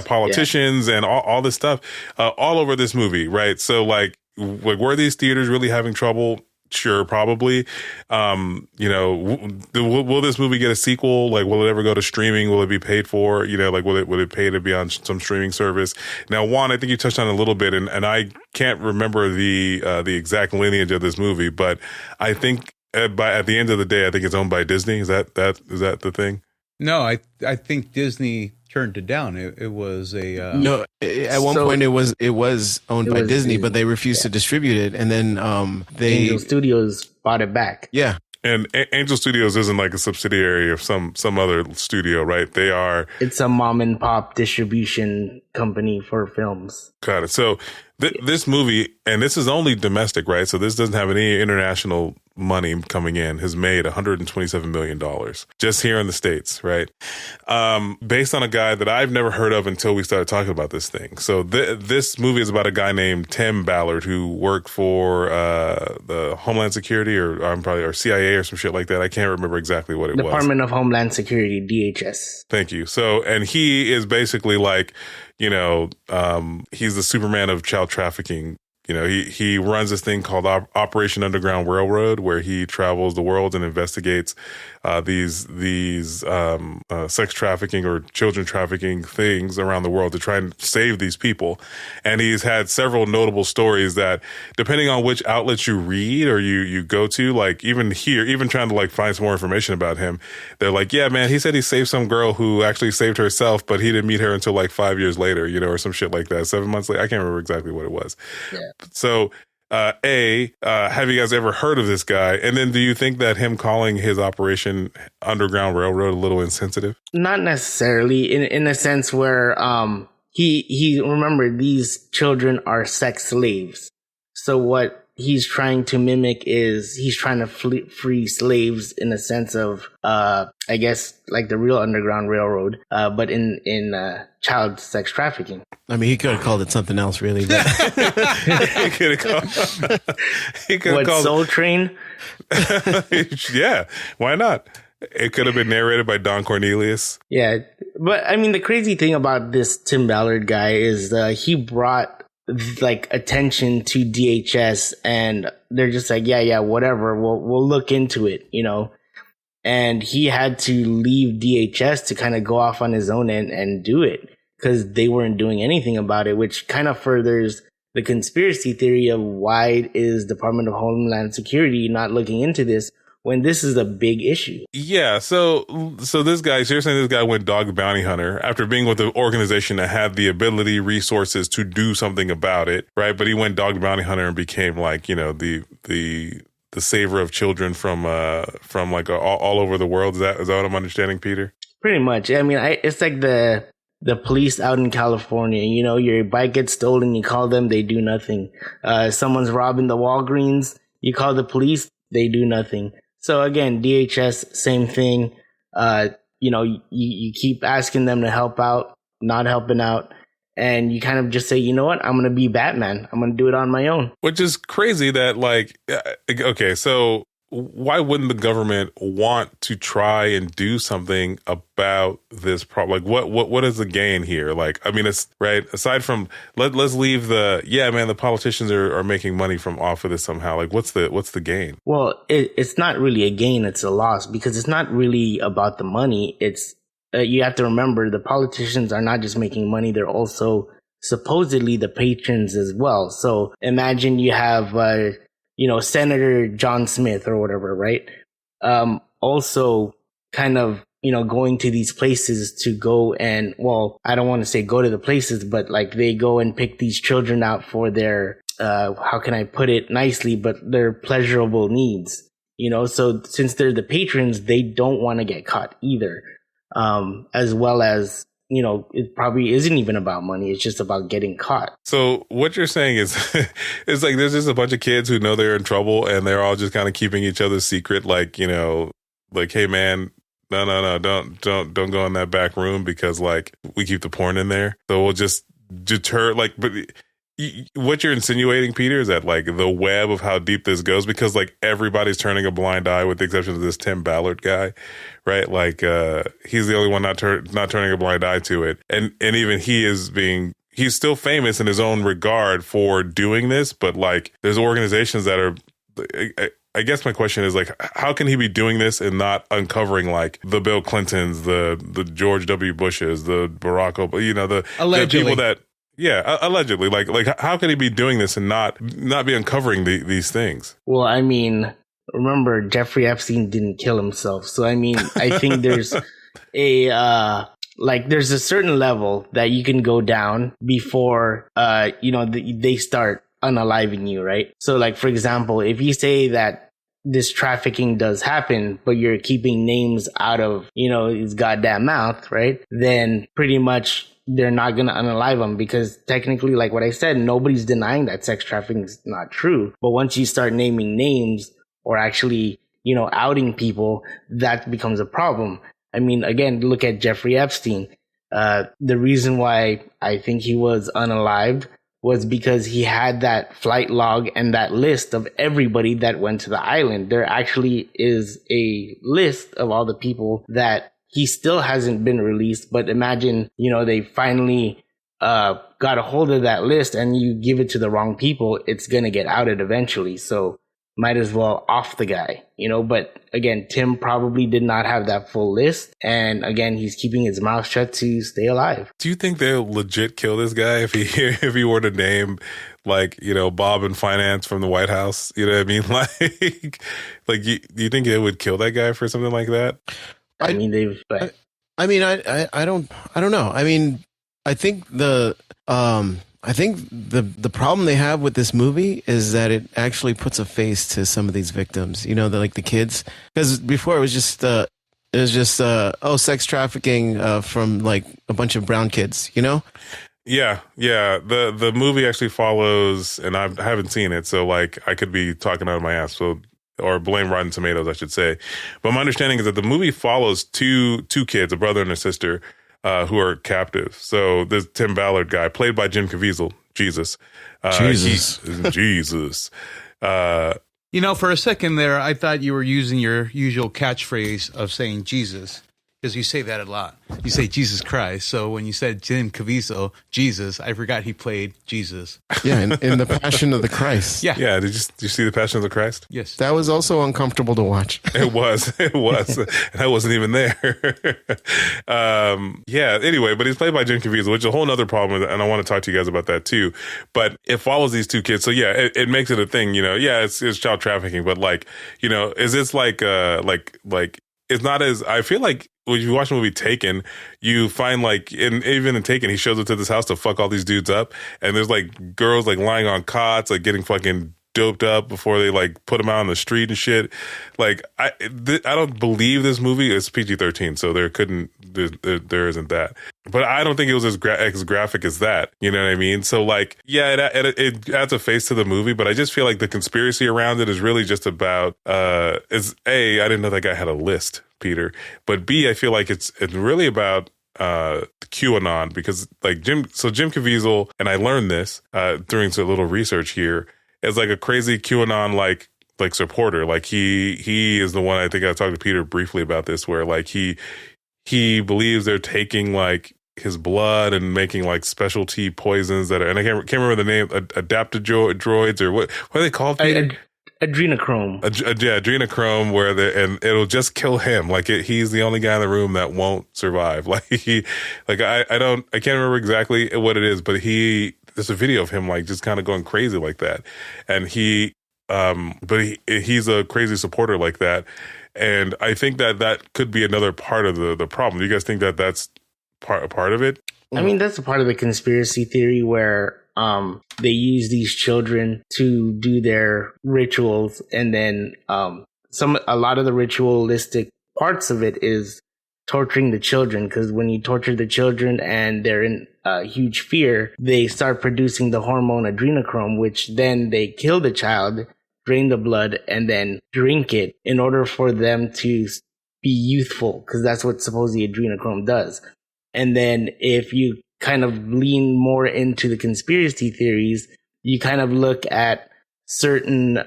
politicians, and all this stuff, all over this movie, right? So like were these theaters really having trouble sure, probably. Will this movie get a sequel? Like, will it ever go to streaming? Will it be paid for? Like, will it pay to be on some streaming service? Now, Juan, I think you touched on it a little bit, and I can't remember the exact lineage of this movie, but I think at the end of the day, I think it's owned by Disney. Is that the thing? No, I think Disney turned it down. It was a no. At one point, it was owned by Disney, but they refused to distribute it, and then Angel Studios bought it back. Yeah. And Angel Studios isn't like a subsidiary of some other studio, right? It's a mom and pop distribution company for films. Got it. So this movie, and this is only domestic, right? So this doesn't have any international money coming in, has made $127 million just here in the States, right? Based on a guy that I've never heard of until we started talking about this thing. So this movie is about a guy named Tim Ballard who worked for the Homeland Security or CIA or some shit like that. I can't remember exactly what it was. Department of Homeland Security, DHS. Thank you. So, and he is basically like, he's the Superman of child trafficking. He runs this thing called Operation Underground Railroad, where he travels the world and investigates these sex trafficking or children trafficking things around the world to try and save these people. And he's had several notable stories that, depending on which outlets you read or you go to, like even trying to like find some more information about him, they're like, yeah, man, he said he saved some girl who actually saved herself, but he didn't meet her until like 5 years later, or some shit like that. 7 months later. I can't remember exactly what it was. Yeah. So, have you guys ever heard of this guy? And then do you think that him calling his Operation Underground Railroad a little insensitive? Not necessarily, in a sense where he remember, these children are sex slaves. So what he's trying to mimic is he's trying to free slaves in a sense of I guess like the real Underground Railroad, but in child sex trafficking. I mean, he could have called it something else, really. But he could have called Soul Train. Yeah, why not? It could have been narrated by Don Cornelius. Yeah, but I mean, the crazy thing about this Tim Ballard guy is he brought like attention to DHS, and they're just like, yeah, whatever, we'll look into it, and he had to leave DHS to kind of go off on his own and do it because they weren't doing anything about it, which kind of furthers the conspiracy theory of why is Department of Homeland Security not looking into this when this is a big issue. Yeah, so this guy, so you're saying this guy went dog bounty hunter after being with the organization that had the ability, resources to do something about it, right? But he went dog bounty hunter and became like, the saver of children from like all over the world. Is that what I'm understanding, Peter? Pretty much. I mean, it's like the police out in California. Your bike gets stolen, you call them, they do nothing. Someone's robbing the Walgreens, you call the police, they do nothing. So again, DHS, same thing. You keep asking them to help out, not helping out. And you kind of just say, you know what? I'm going to be Batman. I'm going to do it on my own. Which is crazy that okay, so why wouldn't the government want to try and do something about this problem? Like, what is the gain here? Like, I mean, it's right. Aside from let's leave the politicians are making money from off of this somehow. Like, what's the gain? Well, it's not really a gain. It's a loss because it's not really about the money. It's you have to remember the politicians are not just making money. They're also supposedly the patrons as well. So imagine you have Senator John Smith or whatever, right? Also kind of, going to these places to go and, well, I don't want to say go to the places, but like they go and pick these children out for their, how can I put it nicely, but their pleasurable needs, so since they're the patrons, they don't want to get caught either. As well as, it probably isn't even about money. It's just about getting caught. So what you're saying is, it's like there's just a bunch of kids who know they're in trouble and they're all just kind of keeping each other's secret. Like, like, hey man, no, don't go in that back room because like we keep the porn in there. So we'll just deter, like, but what you're insinuating, Peter, is that like the web of how deep this goes, because like everybody's turning a blind eye with the exception of this Tim Ballard guy, right? Like he's the only one not turning a blind eye to it, and even he's still famous in his own regard for doing this, but like there's organizations that are I guess my question is like, how can he be doing this and not uncovering like the Bill Clintons, the George W. Bushes, the Barack Obama, the people that, allegedly, like how can he be doing this and not be uncovering these things? Well, I mean, remember Jeffrey Epstein didn't kill himself, so I mean, I think there's there's a certain level that you can go down before they start unaliving you, right? So like, for example, if you say that this trafficking does happen, but you're keeping names out of, his goddamn mouth, right? Then pretty much they're not going to unalive him, because technically, like what I said, nobody's denying that sex trafficking is not true. But once you start naming names or actually, outing people, that becomes a problem. I mean, again, look at Jeffrey Epstein. The reason why I think he was unalived was because he had that flight log and that list of everybody that went to the island. There actually is a list of all the people that he still hasn't been released. But imagine, they finally got a hold of that list, and you give it to the wrong people, it's going to get outed eventually. So might as well off the guy, but again, Tim probably did not have that full list. And again, he's keeping his mouth shut to stay alive. Do you think they'll legit kill this guy if he were to name like, Bob in finance from the White House? You know what I mean? Do you think they would kill that guy for something like that? I don't know. I mean, I think the problem they have with this movie is that it actually puts a face to some of these victims, the kids, because before it was just sex trafficking from like a bunch of brown kids, Yeah. The movie actually follows, and I haven't seen it, so like I could be talking out of my ass, or blame Rotten Tomatoes, I should say. But my understanding is that the movie follows two kids, a brother and a sister, who are captive. So this Tim Ballard guy, played by Jim Cavizel, Jesus. Jesus. For a second there, I thought you were using your usual catchphrase of saying Jesus, because you say that a lot. You say Jesus Christ. So when you said Jim Cavizel, Jesus, I forgot he played Jesus. Yeah, in The Passion of the Christ. Yeah. Did you see The Passion of the Christ? Yes. That was also uncomfortable to watch. It was. And I wasn't even there. Anyway, but he's played by Jim Cavizel, which is a whole other problem, and I want to talk to you guys about that too. But it follows these two kids. So yeah, it makes it a thing, it's child trafficking, but like, is this like it's not as, I feel like when you watch the movie Taken, you find like, even in Taken, he shows up to this house to fuck all these dudes up, and there's like girls like lying on cots, like getting fucking doped up before they like put them out on the street and shit. Like I don't believe this movie is PG-13, so there isn't that. But I don't think it was as graphic as that. You know what I mean? So like, yeah, it adds a face to the movie, but I just feel like the conspiracy around it is really just about I didn't know that guy had a list, Peter. But B, I feel like it's really about QAnon, because like Jim Cavizel, and I learned this during a little research here, is like a crazy QAnon like supporter. Like he is the one, I think I talked to Peter briefly about this, where like he believes they're taking like his blood and making like specialty poisons that are, and I can't remember the name, adaptodroids, or what are they called, Peter? Adrenochrome. Adrenochrome, and it'll just kill him. Like he's the only guy in the room that won't survive. Like I can't remember exactly what it is, but there's a video of him like just kind of going crazy like that. And he's a crazy supporter like that. And I think that could be another part of the problem. Do you guys think that that's part of it? I mean, that's a part of the conspiracy theory where they use these children to do their rituals, and then a lot of the ritualistic parts of it is torturing the children, because when you torture the children and they're in huge fear, they start producing the hormone adrenochrome, which then they kill the child, drain the blood, and then drink it in order for them to be youthful, because that's what supposedly adrenochrome does. And then if you kind of lean more into the conspiracy theories, you kind of look at certain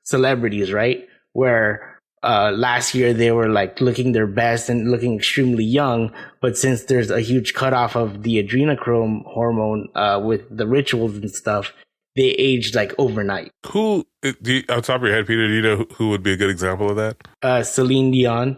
celebrities, right? Where last year they were like looking their best and looking extremely young, but since there's a huge cutoff of the adrenochrome hormone with the rituals and stuff, they aged like overnight. Who, off the top of your head, Peter, do you know who would be a good example of that? Celine Dion,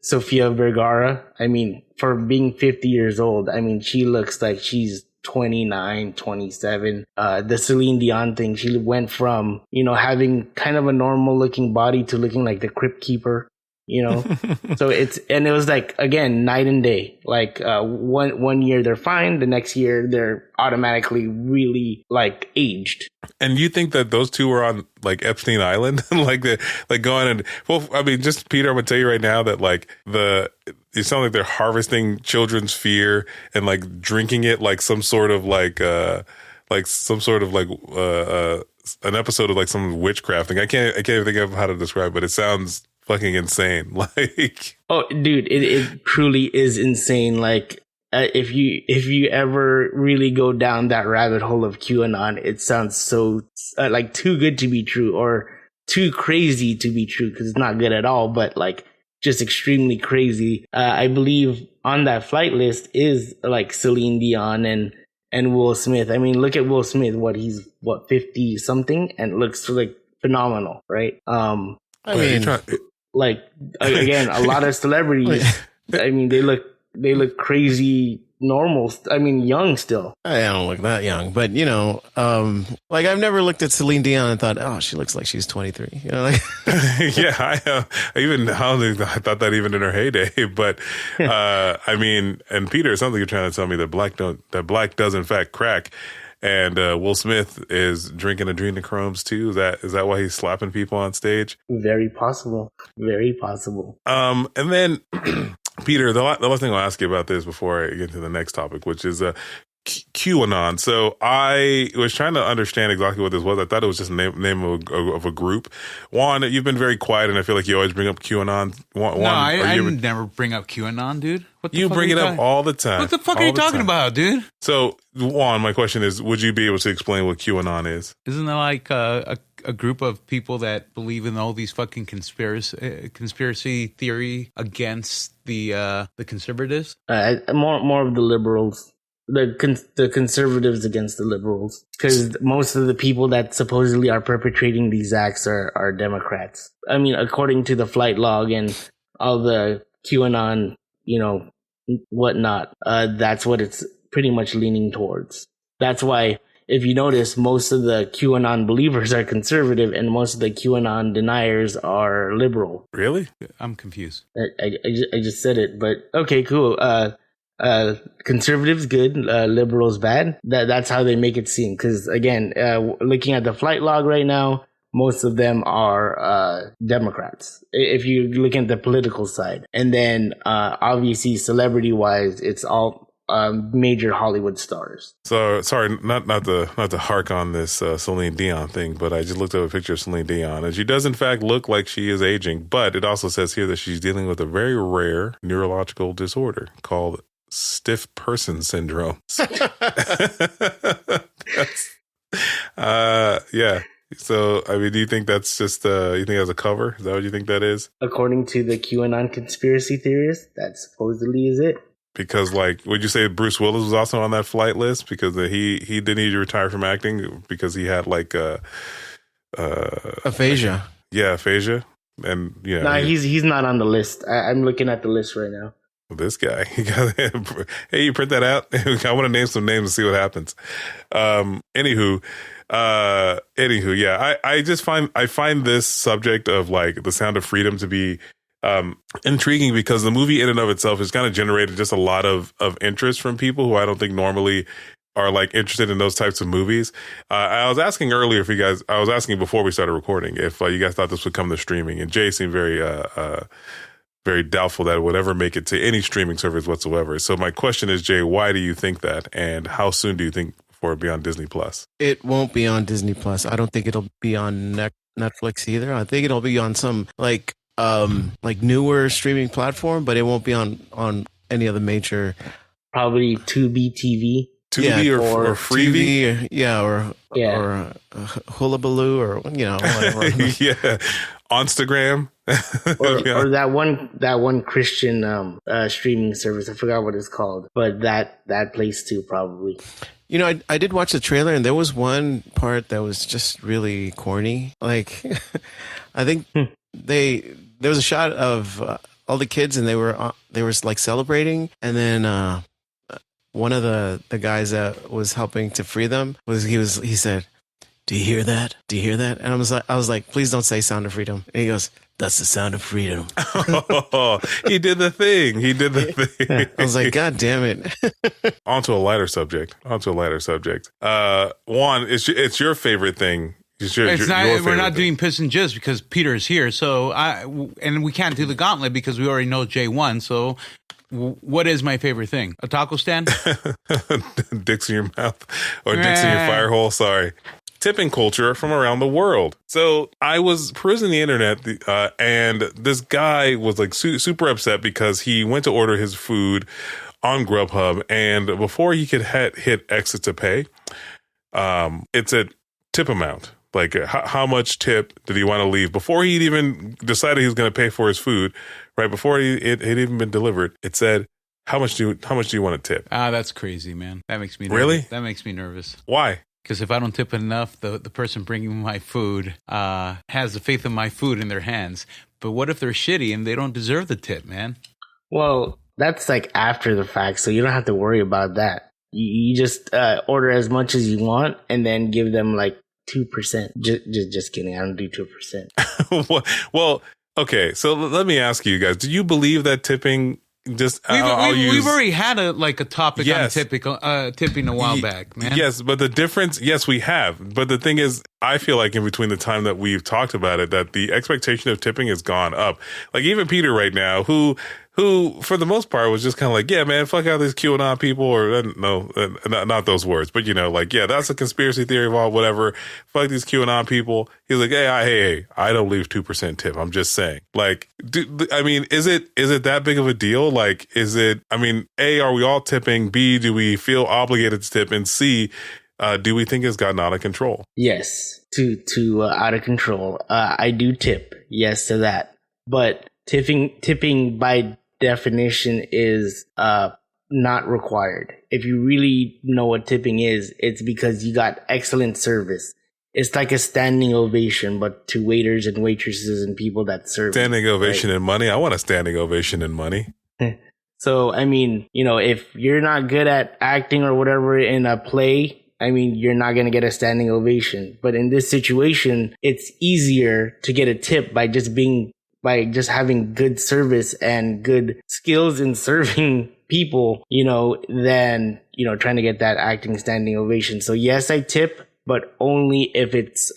Sofia Vergara. I mean, for being 50 years old, I mean, she looks like she's 29, 27. The Celine Dion thing, she went from, having kind of a normal looking body to looking like the Crypt Keeper, So it was like, again, night and day. Like, one year they're fine. The next year they're automatically really like aged. And you think that those two were on like Epstein Island? like going and, well, I mean, just Peter, I'm going to tell you right now that like it sounds like they're harvesting children's fear and like drinking it like some sort of an episode of like some witchcraft thing. I can't even think of how to describe it, but it sounds fucking insane. Like, oh, dude, it truly is insane. Like, if you ever really go down that rabbit hole of QAnon, it sounds so like too good to be true or too crazy to be true, because it's not good at all, but like just extremely crazy. I believe on that flight list is like Celine Dion and Will Smith. I mean, look at Will Smith. He's 50 something and looks like phenomenal, right? Like, again, a lot of celebrities, I mean, they look crazy normal. I mean, young still. I don't look that young, but like I've never looked at Celine Dion and thought, oh, she looks like she's 23. Like yeah, I thought that even in her heyday. But I mean, and Peter, it sounds like you're trying to tell me that black does in fact crack. And Will Smith is drinking adrenochromes too. Is that why he's slapping people on stage? Very possible. Very possible. And then Peter, the last thing I'll ask you about this before I get to the next topic, which is QAnon. So I was trying to understand exactly what this was. I thought it was just a name of a group. Juan, you've been very quiet, and I feel like you always bring up QAnon. Juan, I never bring up QAnon, dude. What the you fuck bring it up all the time. What the fuck are you talking about, dude? So, Juan, my question is, would you be able to explain what QAnon is? Isn't that like a group of people that believe in all these fucking conspiracy theory against the conservatives? More of the liberals. The conservatives against the liberals, because most of the people that supposedly are perpetrating these acts are Democrats. I mean, according to the flight log and all the QAnon, whatnot, that's what it's pretty much leaning towards. That's why, if you notice, most of the QAnon believers are conservative and most of the QAnon deniers are liberal. Really? I'm confused. I just said it, but okay, cool. Conservatives good, liberals bad. That's how they make it seem. Because again, looking at the flight log right now, most of them are Democrats. If you're looking at the political side, and then obviously celebrity wise, it's all major Hollywood stars. So sorry, not to hark on this Celine Dion thing, but I just looked at a picture of Celine Dion, and she does in fact look like she is aging. But it also says here that she's dealing with a very rare neurological disorder called stiff person syndrome. Yeah. So, I mean, do you think that's just, you think that's a cover? Is that what you think that is? According to the QAnon conspiracy theorists, that supposedly is it. Because, like, would you say Bruce Willis was also on that flight list? Because he didn't need to retire from acting because he had, like, aphasia. Yeah, aphasia. And, yeah. Nah, he's not on the list. I'm looking at the list right now. This guy, hey, you print that out? I want to name some names and see what happens. Anywho, yeah, I find this subject of like the Sound of Freedom to be intriguing because the movie in and of itself has kind of generated just a lot of interest from people who I don't think normally are like interested in those types of movies. I was asking earlier I was asking before we started recording if you guys thought this would come to streaming, and Jay seemed very doubtful that it would ever make it to any streaming service whatsoever. So my question is, Jay, why do you think that? And how soon do you think before it be on Disney Plus? It won't be on Disney Plus. I don't think it'll be on Netflix either. I think it'll be on some like newer streaming platform, but it won't be on any of the major. Probably Tubi TV. Tubi or Freevee. Or Hulabaloo or whatever. Yeah. Instagram. or that one Christian streaming service. I forgot what it's called, but that place too, probably. You know, I did watch the trailer, and there was one part that was just really corny. Like, I think there was a shot of all the kids, and they were like celebrating, and then one of the guys that was helping to free them he said, "Do you hear that? Do you hear that?" And I was like, "Please don't say Sound of Freedom." And he goes, "That's the sound of freedom." Oh, he did the thing. I was like, God damn it. On to a lighter subject. Juan, it's your favorite thing. We're not doing piss and jizz because Peter is here. So and we can't do the gauntlet because we already know Jay won. So what is my favorite thing? A taco stand? Dicks in your mouth or dicks in your fire hole. Sorry. Tipping culture from around the world. So I was perusing the internet and this guy was like super upset because he went to order his food on Grubhub, and before he could hit exit to pay, it said tip amount. Like how much tip did he want to leave before he'd even decided he was going to pay for his food, right? Before it had even been delivered, it said, how much do you want to tip? That's crazy, man. That makes me nervous. Really? That makes me nervous. Why? Because if I don't tip enough, the person bringing me my food has the faith of my food in their hands. But what if they're shitty and they don't deserve the tip, man? Well, that's like after the fact, so you don't have to worry about that. You just order as much as you want and then give them like 2%. Just kidding. I don't do 2%. Well, okay. So let me ask you guys: do you believe that tipping? We've already had a topic on tipping a while back, man. Yes, but the difference, yes, we have. But the thing is, I feel like in between the time that we've talked about it, that the expectation of tipping has gone up. Like even Peter right now, who for the most part was just kind of like, yeah, man, fuck out these QAnon people, or no, not those words, but like, yeah, that's a conspiracy theory of whatever. Fuck these QAnon people. He's like, hey, I don't leave 2% tip. I'm just saying. Like, is it that big of a deal? Like, A, are we all tipping? B, do we feel obligated to tip? And C, do we think it's gotten out of control? Yes, to out of control. I do tip. Yes to that. But tipping by definition is not required. If you really know what tipping is, it's because you got excellent service. It's like a standing ovation, but to waiters and waitresses and people that serve. Standing ovation and money? I want a standing ovation and money. So, if you're not good at acting or whatever in a play, you're not going to get a standing ovation. But in this situation, it's easier to get a tip by just having good service and good skills in serving people, than, trying to get that acting standing ovation. So yes, I tip, but only if it's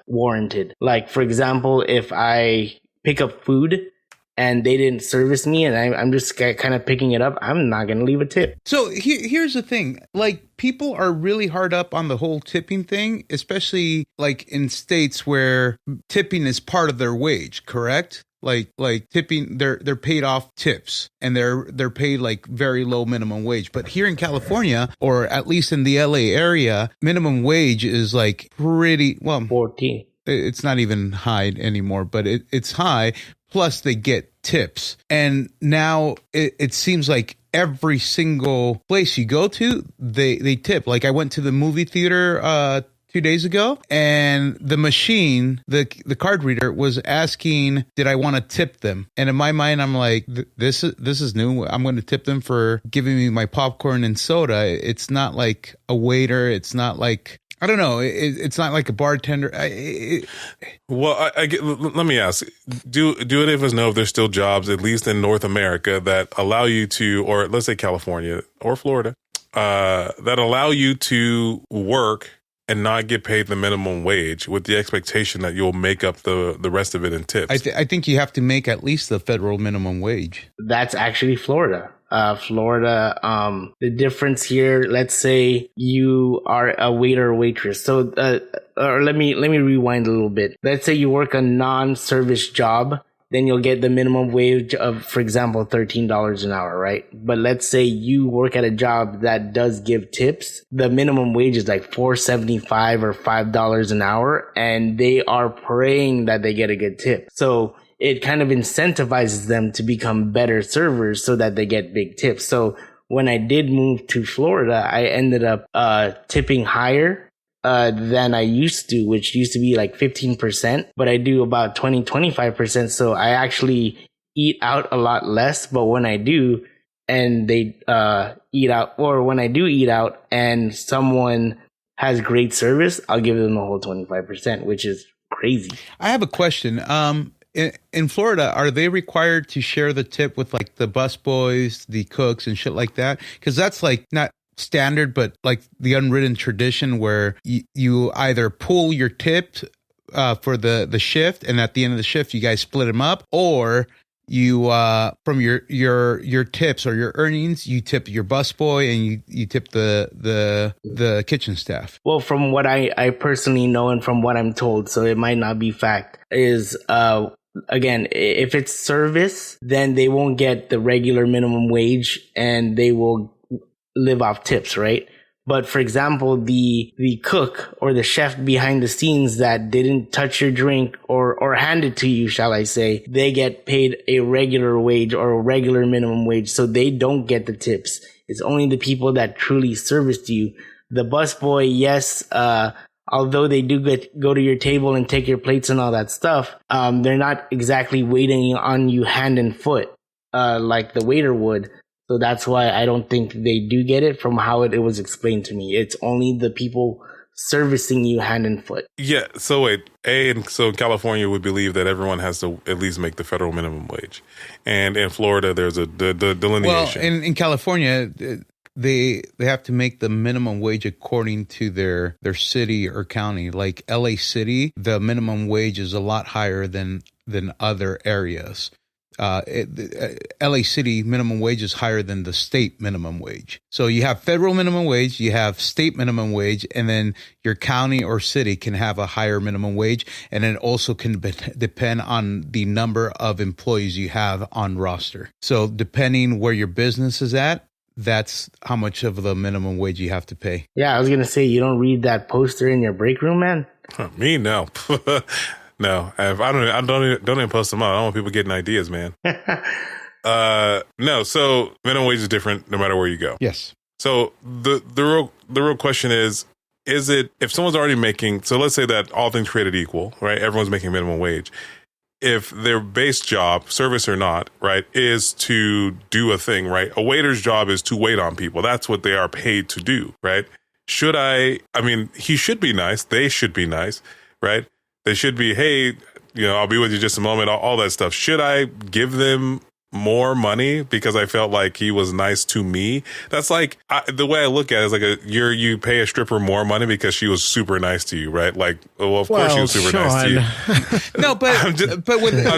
warranted. Like, for example, if I pick up food and they didn't service me and I'm just kind of picking it up, I'm not going to leave a tip. So here's the thing. Like, people are really hard up on the whole tipping thing, especially like in states where tipping is part of their wage, correct? Like tipping, they're paid off tips and they're paid like very low minimum wage. But here in California, or at least in the LA area, minimum wage is like pretty, well, 14. It's not even high anymore, but it's high. Plus they get tips. And now it seems like every single place you go to, they tip. Like I went to the movie theater 2 days ago, and the machine, the card reader was asking, did I want to tip them? And in my mind, I'm like, this is new. I'm going to tip them for giving me my popcorn and soda. It's not like a waiter. It's not like, I don't know. It's not like a bartender. Well, let me ask, do any of us know if there's still jobs, at least in North America, that allow you to, or let's say California or Florida, that allow you to work and not get paid the minimum wage with the expectation that you'll make up the rest of it in tips? I think you have to make at least the federal minimum wage. That's actually Florida. Florida, the difference here, let's say you are a waiter or waitress. So, or let me rewind a little bit. Let's say you work a non-service job, then you'll get the minimum wage of, for example, $13 an hour, right? But let's say you work at a job that does give tips. The minimum wage is like $4.75 or $5 an hour, and they are praying that they get a good tip. So it kind of incentivizes them to become better servers so that they get big tips. So when I did move to Florida, I ended up tipping higher than I used to, which used to be like 15%, but I do about 25%. So I actually eat out a lot less. But when I do, and they eat out, or when I do eat out and someone has great service, I'll give them the whole 25%, which is crazy. I have a question. In Florida, are they required to share the tip with like the busboys, the cooks, and shit like that? Because that's like not standard, but like the unwritten tradition where you either pool your tip for the shift, and at the end of the shift, you guys split them up, or you from your tips or your earnings, you tip your busboy and you tip the kitchen staff. Well, from what I personally know and from what I'm told, so it might not be fact, is again, if it's service, then they won't get the regular minimum wage and they will live off tips, right? But for example, the cook or the chef behind the scenes that didn't touch your drink or hand it to you, shall I say, they get paid a regular wage or a regular minimum wage. So they don't get the tips. It's only the people that truly serviced you. The busboy, yes, although they do go to your table and take your plates and all that stuff, they're not exactly waiting on you hand and foot, like the waiter would. So that's why I don't think they do get it from how it was explained to me. It's only the people servicing you hand and foot. Yeah. So wait, so in California, we believe that everyone has to at least make the federal minimum wage. And in Florida, there's the delineation. Well, in California, they have to make the minimum wage according to their city or county. Like LA City, the minimum wage is a lot higher than other areas. LA City minimum wage is higher than the state minimum wage. So you have federal minimum wage, you have state minimum wage, and then your county or city can have a higher minimum wage. And it also can depend on the number of employees you have on roster. So depending where your business is at, that's how much of the minimum wage you have to pay. Yeah, I was going to say, you don't read that poster in your break room, man? Me, no. No, I don't even post them out. I don't want people getting ideas, man. No, so minimum wage is different no matter where you go. Yes. So the real question is it, if someone's already making, so let's say that all things created equal, right? Everyone's making minimum wage. If their base job, service or not, right, is to do a thing, right? A waiter's job is to wait on people. That's what they are paid to do, right? He should be nice. They should be nice, right? They should be, hey, I'll be with you just a moment, all that stuff. Should I give them more money because I felt like he was nice to me? That's like, the way I look at it is like you pay a stripper more money because she was super nice to you, right? Like, well, of course she was super nice to you. No, but I'm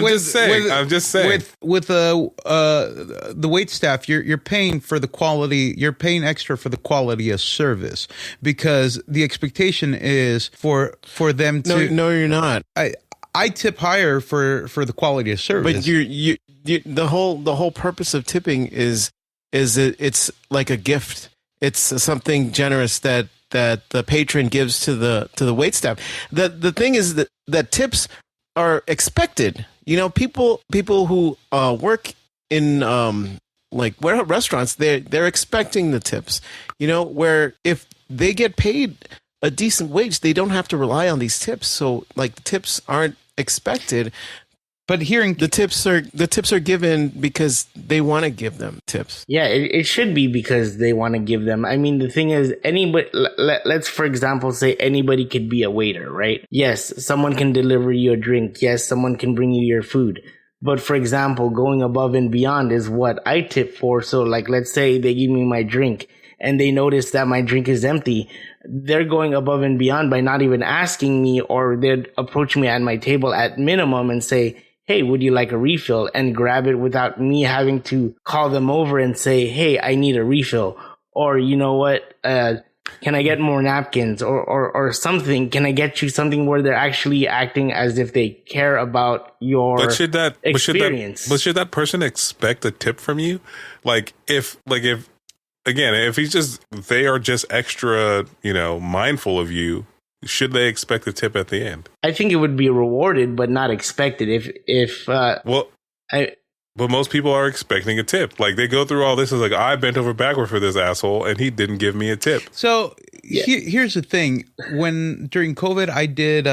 just saying. With the wait staff, you're paying for the quality. You're paying extra for the quality of service because the expectation is for them to. No, you're not. I tip higher for the quality of service. But the whole purpose of tipping is it's like a gift. It's something generous that the patron gives to the wait staff. The thing is that tips are expected. People who work in like restaurants, they're expecting the tips. Where if they get paid a decent wage, they don't have to rely on these tips. So like the tips aren't expected. But the tips are given because they want to give them tips. Yeah, it should be because they want to give them. I mean, the thing is, anybody. Let's, for example, say anybody could be a waiter, right? Yes, someone can deliver you a drink. Yes, someone can bring you your food. But for example, going above and beyond is what I tip for. So, like, let's say they give me my drink and they notice that my drink is empty. They're going above and beyond by not even asking me, or they'd approach me at my table at minimum and say, hey, would you like a refill? And grab it without me having to call them over and say, hey, I need a refill. Or, you know what, can I get more napkins or something? Can I get you something where they're actually acting as if they care about your experience? But should that person expect a tip from you? If he's just, they are just extra, mindful of you, should they expect a tip at the end? I think it would be rewarded, but not expected. But most people are expecting a tip. Like, they go through all this. It's like, I bent over backward for this asshole, and he didn't give me a tip. So here's the thing. During COVID, I did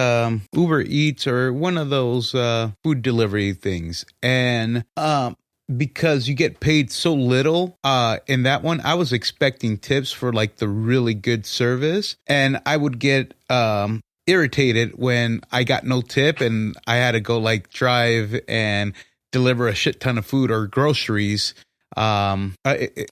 Uber Eats or one of those food delivery things. And because you get paid so little in that one, I was expecting tips for like the really good service. And I would get irritated when I got no tip and I had to go like drive and deliver a shit ton of food or groceries, and they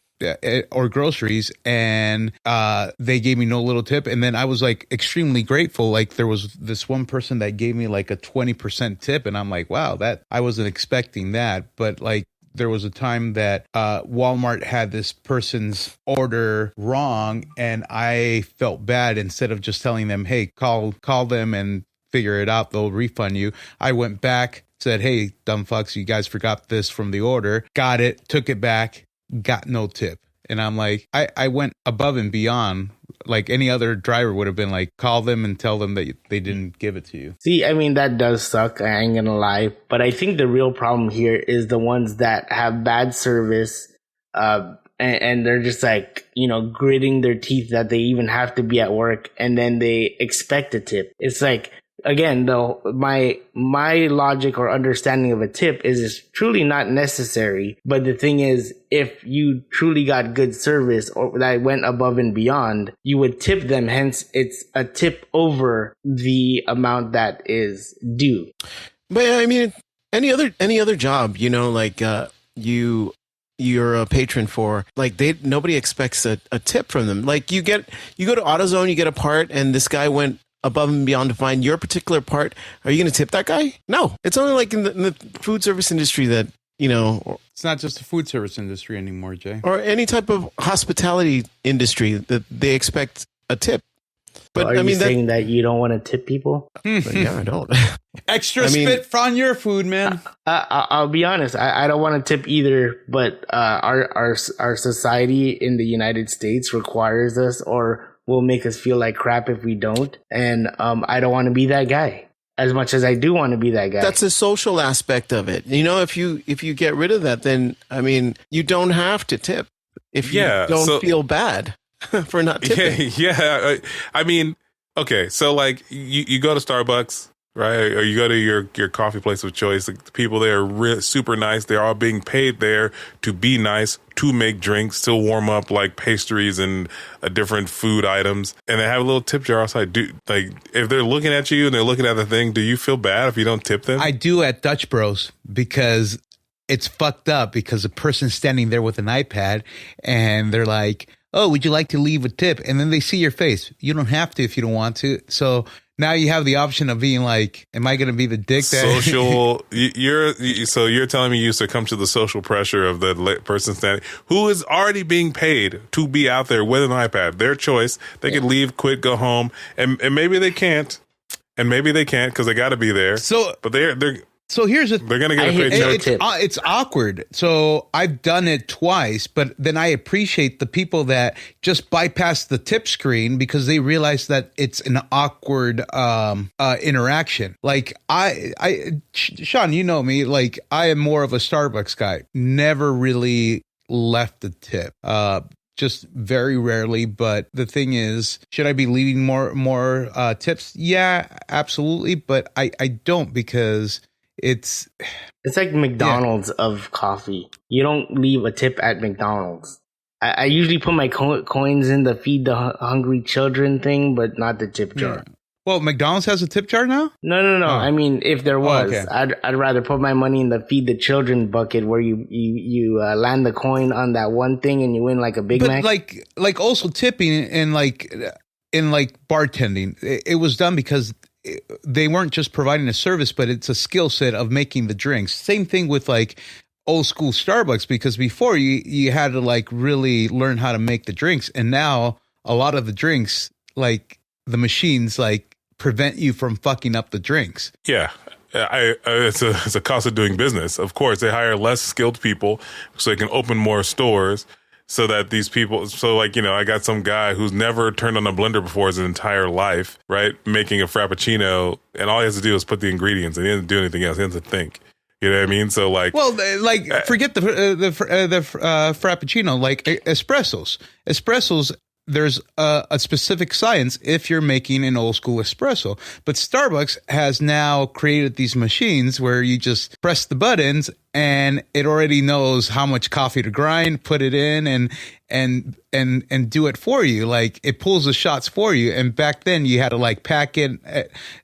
gave me no little tip. And then I was like extremely grateful. Like, there was this one person that gave me like a 20% tip, and I'm like, wow, that I wasn't expecting that. But like, there was a time that Walmart had this person's order wrong, and I felt bad. Instead of just telling them, hey, call them and figure it out, they'll refund you, I went back, said, hey, dumb fucks, you guys forgot this from the order. Got it, took it back, got no tip. And I'm like, I went above and beyond. Like any other driver would have been like, call them and tell them that they didn't give it to you. See, I mean, that does suck. I ain't gonna lie. But I think the real problem here is the ones that have bad service, and they're just like, gritting their teeth that they even have to be at work, and then they expect a tip. It's like, again, though, my logic or understanding of a tip is truly not necessary. But the thing is, if you truly got good service or that went above and beyond, you would tip them. Hence, it's a tip over the amount that is due. But I mean, any other job, like you're a patron for, like, nobody expects a tip from them. Like, you go to AutoZone, you get a part, and this guy went above and beyond to find your particular part. Are you going to tip that guy? No. It's only like in the food service industry that, it's not just the food service industry anymore, Jay. Or any type of hospitality industry that they expect a tip. But are you saying that you don't want to tip people? Yeah, I don't. Extra spit on your food, man. I'll be honest. I don't want to tip either, but our society in the United States requires us or will make us feel like crap if we don't. And I don't want to be that guy as much as I do want to be that guy. That's a social aspect of it. If you get rid of that, then, I mean, you don't have to tip if you don't feel bad for not tipping. Yeah. I mean, okay. So like you go to Starbucks, right? Or you go to your coffee place of choice. The people there are super nice. They're all being paid there to be nice, to make drinks, to warm up like pastries and different food items. And they have a little tip jar outside. If they're looking at you and they're looking at the thing, do you feel bad if you don't tip them? I do at Dutch Bros, because it's fucked up, because a person's standing there with an iPad and they're like, oh, would you like to leave a tip? And then they see your face. You don't have to if you don't want to. So now you have the option of being like, am I going to be the dick that social? So you're telling me you succumb to the social pressure of the person standing who is already being paid to be out there with an iPad. Their choice. They could leave, quit, go home, and maybe they can't, because they got to be there. But they're. So here's they're going to get a paycheck. It's awkward. So I've done it twice, but then I appreciate the people that just bypass the tip screen because they realize that it's an awkward interaction. Like Sean, you know me, like I am more of a Starbucks guy. Never really left the tip. Just very rarely. But the thing is, should I be leaving more tips? Yeah, absolutely. But I don't, because it's like McDonald's of coffee. You don't leave a tip at McDonald's. I usually put my coins in the feed the hungry children thing, but not the tip jar. Yeah. Well, McDonald's has a tip jar now? No. Oh. I mean, if there was, okay. I'd rather put my money in the feed the children bucket where you land the coin on that one thing and you win like a Big Mac. Like also tipping in like bartending, it was done because they weren't just providing a service, but it's a skill set of making the drinks. Same thing with like old school Starbucks, because before you had to like really learn how to make the drinks. And now a lot of the drinks, like the machines, like prevent you from fucking up the drinks. Yeah. It's a cost of doing business. Of course, they hire less skilled people so they can open more stores. so that these people, so like, I got some guy who's never turned on a blender before his entire life, right? Making a Frappuccino, and all he has to do is put the ingredients, and he doesn't do anything else. He doesn't think. You know what I mean? So like, well, like forget the Frappuccino, like espressos. There's a specific science if you're making an old school espresso. But Starbucks has now created these machines where you just press the buttons and it already knows how much coffee to grind, put it in, and do it for you. Like it pulls the shots for you. And back then you had to like pack it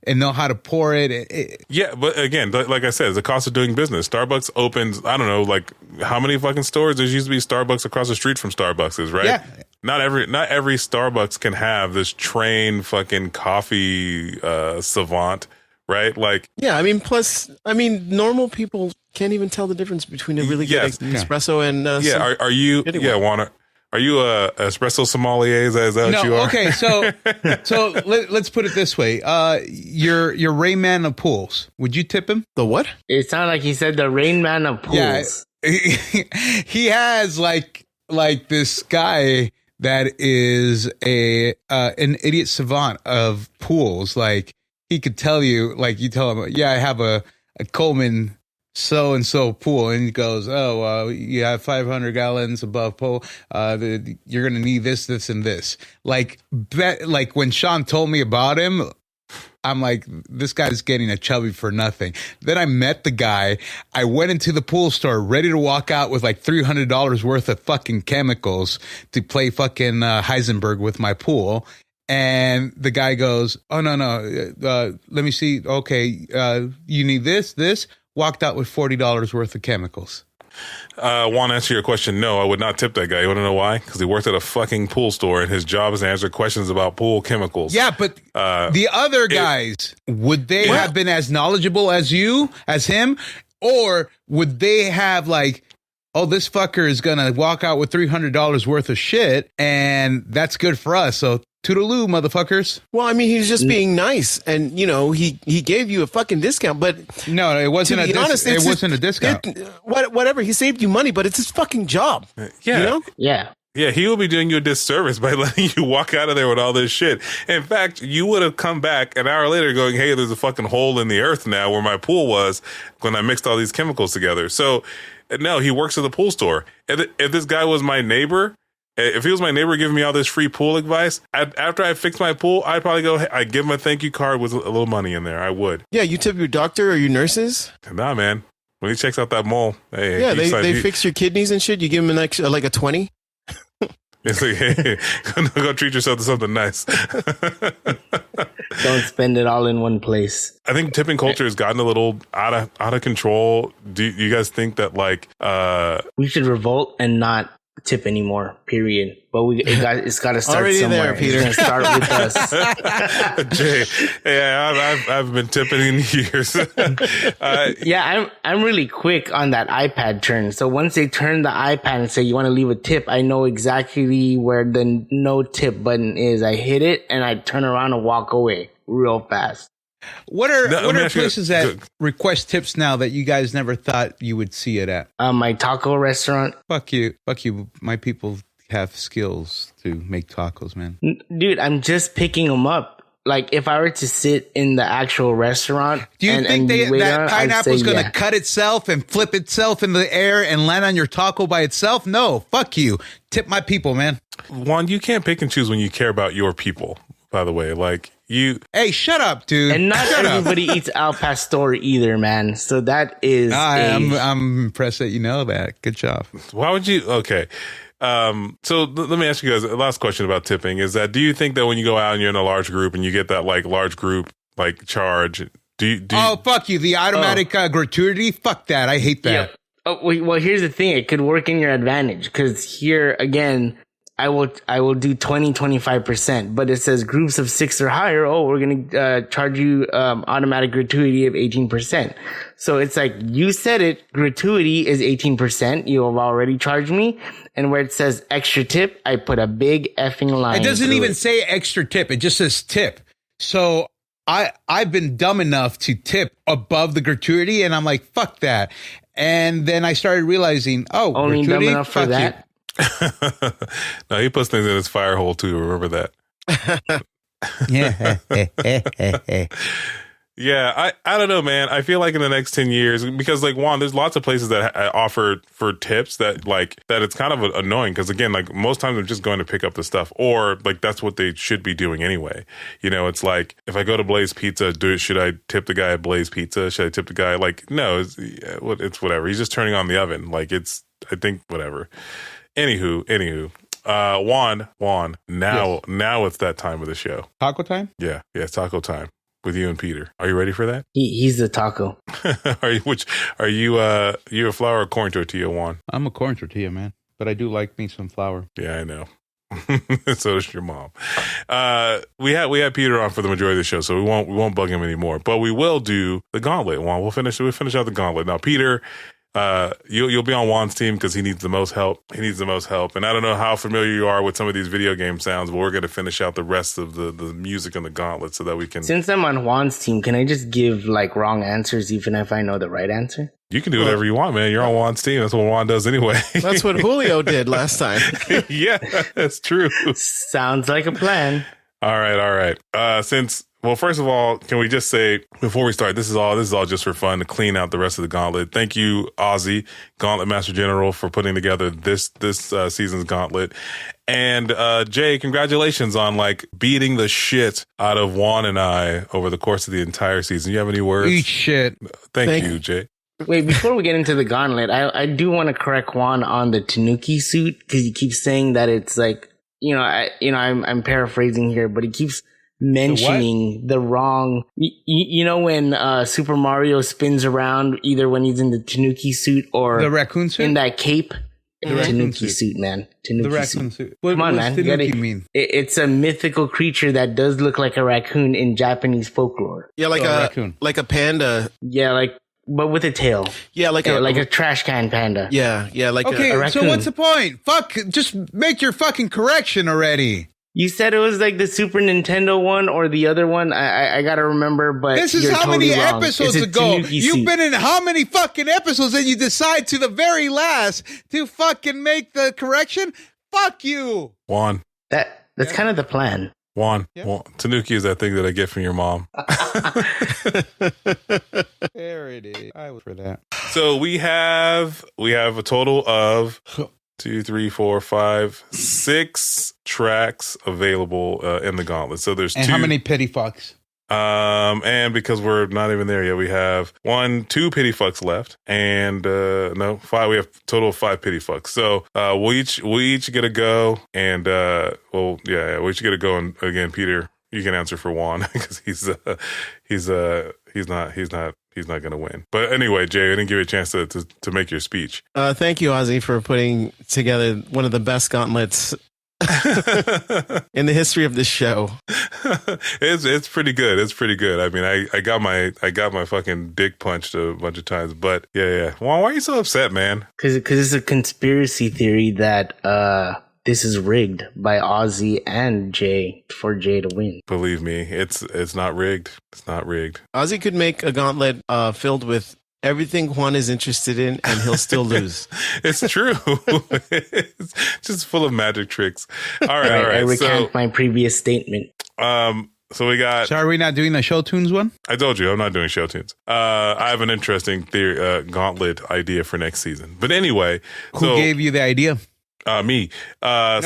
and know how to pour it. Yeah, but again, like I said, it's the cost of doing business. Starbucks opens, I don't know, like how many fucking stores? There used to be Starbucks across the street from Starbucks, right? Yeah. Not every Starbucks can have this trained fucking coffee savant, right? Like, yeah, I mean, plus, normal people can't even tell the difference between a really good espresso and Are you? Yeah, Juana. Are you a espresso sommelier? Is that what you are? Okay, so let's put it this way. Your Rain Man of pools. Would you tip him? The what? It sounded like he said the Rain Man of pools. Yeah, he has like this guy that is an idiot savant of pools. Like he could tell you, like you tell him, yeah, I have a Coleman so-and-so pool. And he goes, you have 500 gallons above pool. You're going to need this, and this. Like when Sean told me about him, I'm like, this guy's getting a chubby for nothing. Then I met the guy. I went into the pool store ready to walk out with like $300 worth of fucking chemicals to play fucking Heisenberg with my pool. And the guy goes, oh, no. Let me see. Okay. You need this. Walked out with $40 worth of chemicals. Want to answer your question? No, I would not tip that guy. You want to know why? Because he worked at a fucking pool store, and his job is to answer questions about pool chemicals. Yeah, but the other guys, would they have been as knowledgeable as him, or would they have like, oh, this fucker is gonna walk out with $300 worth of shit, and that's good for us. So toodaloo, motherfuckers. Well, I mean, he's just being nice, and he gave you a fucking discount, but no, it wasn't it wasn't a discount. Whatever, he saved you money, but it's his fucking job. Yeah, yeah. He will be doing you a disservice by letting you walk out of there with all this shit. In fact, you would have come back an hour later going, hey, there's a fucking hole in the earth now where my pool was when I mixed all these chemicals together. So, no, he works at the pool store. If this guy was my neighbor, if he was my neighbor giving me all this free pool advice, after I fix my pool, I'd probably go, I'd give him a thank you card with a little money in there. I would. Yeah, you tip your doctor or your nurses? Nah, man. When he checks out that mole, hey. Yeah, they fix your kidneys and shit. You give him an extra, like a 20? It's like, hey, go treat yourself to something nice. Don't spend it all in one place. I think tipping culture has gotten a little out of control. Do you guys think that like we should revolt and not tip anymore, period? But it's got to start already somewhere. There, Peter. It's gonna start with us. Jay, yeah, I've been tipping in years. Yeah, I'm really quick on that iPad turn. So once they turn the iPad and say you want to leave a tip, I know exactly where the no tip button is. I hit it and I turn around and walk away real fast. What are places that request tips now that you guys never thought you would see it at? My taco restaurant. Fuck you. My people have skills to make tacos, man. Dude, I'm just picking them up. Like if I were to sit in the actual restaurant, do you think that pineapple's going to cut itself and flip itself in the air and land on your taco by itself? No, fuck you. Tip my people, man. Juan, you can't pick and choose when you care about your people. By the way, like you. Hey, shut up, dude. And not everybody eats al pastor either, man. So that is. I'm impressed that you know that. Good job. Why would you? Okay. So let me ask you guys a last question about tipping is that do you think that when you go out and you're in a large group and you get that like large group like charge, do you fuck you. The automatic gratuity. Fuck that. I hate that. Yeah. Well, here's the thing. It could work in your advantage because here again, I will do 25%, but it says groups of 6 or higher. Oh, we're going to charge you automatic gratuity of 18%. So it's like you said it, gratuity is 18%. You have already charged me. And where it says extra tip, I put a big effing line. It doesn't even say extra tip. It just says tip. So I've been dumb enough to tip above the gratuity and I'm like, fuck that. And then I started realizing, only dumb enough for that. No, he puts things in his fire hole too. Remember that. Yeah. Yeah, I don't know, man. I feel like in the next 10 years, because like Juan, there's lots of places that offer for tips that it's kind of annoying because again, like most times I'm just going to pick up the stuff or like that's what they should be doing anyway. You know, it's like if I go to Blaze Pizza, should I tip the guy at Blaze Pizza? Should I tip the guy? Like, no, it's whatever. He's just turning on the oven. Like I think whatever. Anywho. Juan, now it's that time of the show. Taco time? Yeah, it's taco time. With you and Peter. Are you ready for that? He's the taco. Are you a flour or corn tortilla, Juan? I'm a corn tortilla, man. But I do like me some flour. Yeah, I know. So does your mom. We had Peter on for the majority of the show, so we won't bug him anymore. But we will do the gauntlet, Juan. We'll finish out the gauntlet. Now, Peter, you'll be on Juan's team because he needs the most help. And I don't know how familiar you are with some of these video game sounds, but we're going to finish out the rest of the music on the gauntlet so that we can. Since I'm on Juan's team, can I just give like wrong answers even if I know the right answer? You can do whatever you want, man. You're on Juan's team. That's what Juan does anyway. That's what Julio did last time. Yeah, that's true. Sounds like a plan. All right. Well, first of all, can we just say before we start, this is all just for fun to clean out the rest of the gauntlet. Thank you, Ozzy, Gauntlet Master General, for putting together this season's gauntlet. And Jay, congratulations on like beating the shit out of Juan and I over the course of the entire season. You have any words? Eat shit. Thank you, Jay. Wait, before we get into the gauntlet, I do want to correct Juan on the Tanuki suit because he keeps saying that it's like, I'm paraphrasing here, but he keeps mentioning the wrong, when Super Mario spins around either when he's in the Tanuki suit or the raccoon suit in that cape. The Tanuki suit, man. The raccoon suit. Come on, man. Tanuki mean? It's a mythical creature that does look like a raccoon in Japanese folklore. Yeah, like a raccoon, like a panda. Yeah, but with a tail. Yeah, like a trash can panda. Yeah, like a raccoon. So what's the point? Fuck, just make your fucking correction already. You said it was like the Super Nintendo one or the other one. I gotta remember, but this is how totally many wrong. episodes ago. You've been in how many fucking episodes and you decide to the very last to fucking make the correction? Fuck you. Juan. That's kind of the plan. Juan, Tanuki is that thing that I get from your mom. There it is. I was for that. So we have a total of 2, 3, 4, 5, 6 tracks available in the gauntlet. So there's and two. How many pity fucks? And because we're not even there yet, we have 2 pity fucks left, and 5. We have a total of 5 pity fucks. So we each get a go, and we each get a go. And again, Peter, you can answer for Juan because he's not going to win. But anyway, Jay, I didn't give you a chance to make your speech. Thank you, Ozzy, for putting together one of the best gauntlets in the history of this show. It's pretty good. It's pretty good. I mean, I got my fucking dick punched a bunch of times, but yeah. Why are you so upset, man? Because it's a conspiracy theory that this is rigged by Ozzy and Jay for Jay to win. Believe me, it's not rigged. It's not rigged. Ozzy could make a gauntlet filled with everything Juan is interested in, and he'll still lose. It's true. It's just full of magic tricks. All right. I recant my previous statement. So we got. So are we not doing the show tunes one? I told you I'm not doing show tunes. I have an interesting gauntlet idea for next season. But anyway, who gave you the idea? Me. Wow.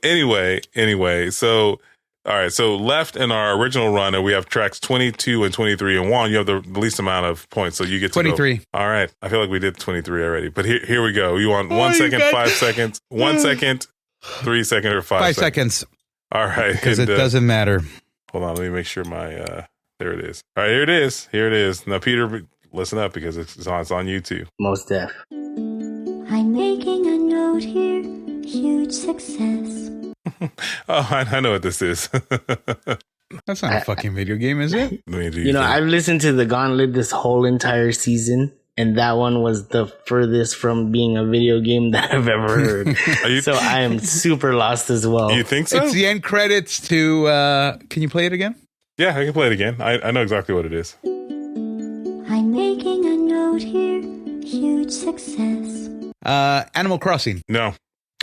Anyway, so all right, so left in our original run, we have tracks 22 and 23, and Juan, you have the least amount of points, so you get to 23. Go. All right, I feel like we did 23 already, but here we go. You want 1 second, 5 seconds, 1 second, 3 seconds, or 5 seconds. All right, because it doesn't matter. Hold on, let me make sure my there it is. All right, here it is. Now, Peter, listen up because it's on you too. Most def. I'm making a note here. Huge success. Oh, I know what this is. That's not a fucking video game, is it? I've listened to the Gauntlet this whole entire season, and that one was the furthest from being a video game that I've ever heard. So I am super lost as well. You think so? It's the end credits to... can you play it again? Yeah, I can play it again. I know exactly what it is. I'm making a note huge success. Animal Crossing. No,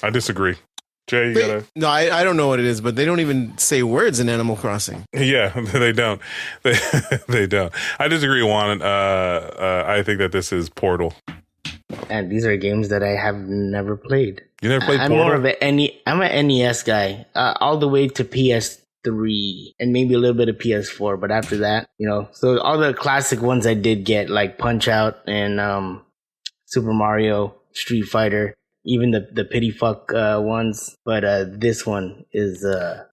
I disagree. Jay, you gotta... No, I don't know what it is, but they don't even say words in Animal Crossing. Yeah, they don't. They don't. I disagree, Juan. I think that this is Portal. And these are games that I have never played. You never played I'm Portal? more of I'm an NES guy, all the way to PS3 and maybe a little bit of PS4. But after that, so all the classic ones I did get, like Punch Out and Super Mario, Street Fighter, even the pity fuck ones. But this one is...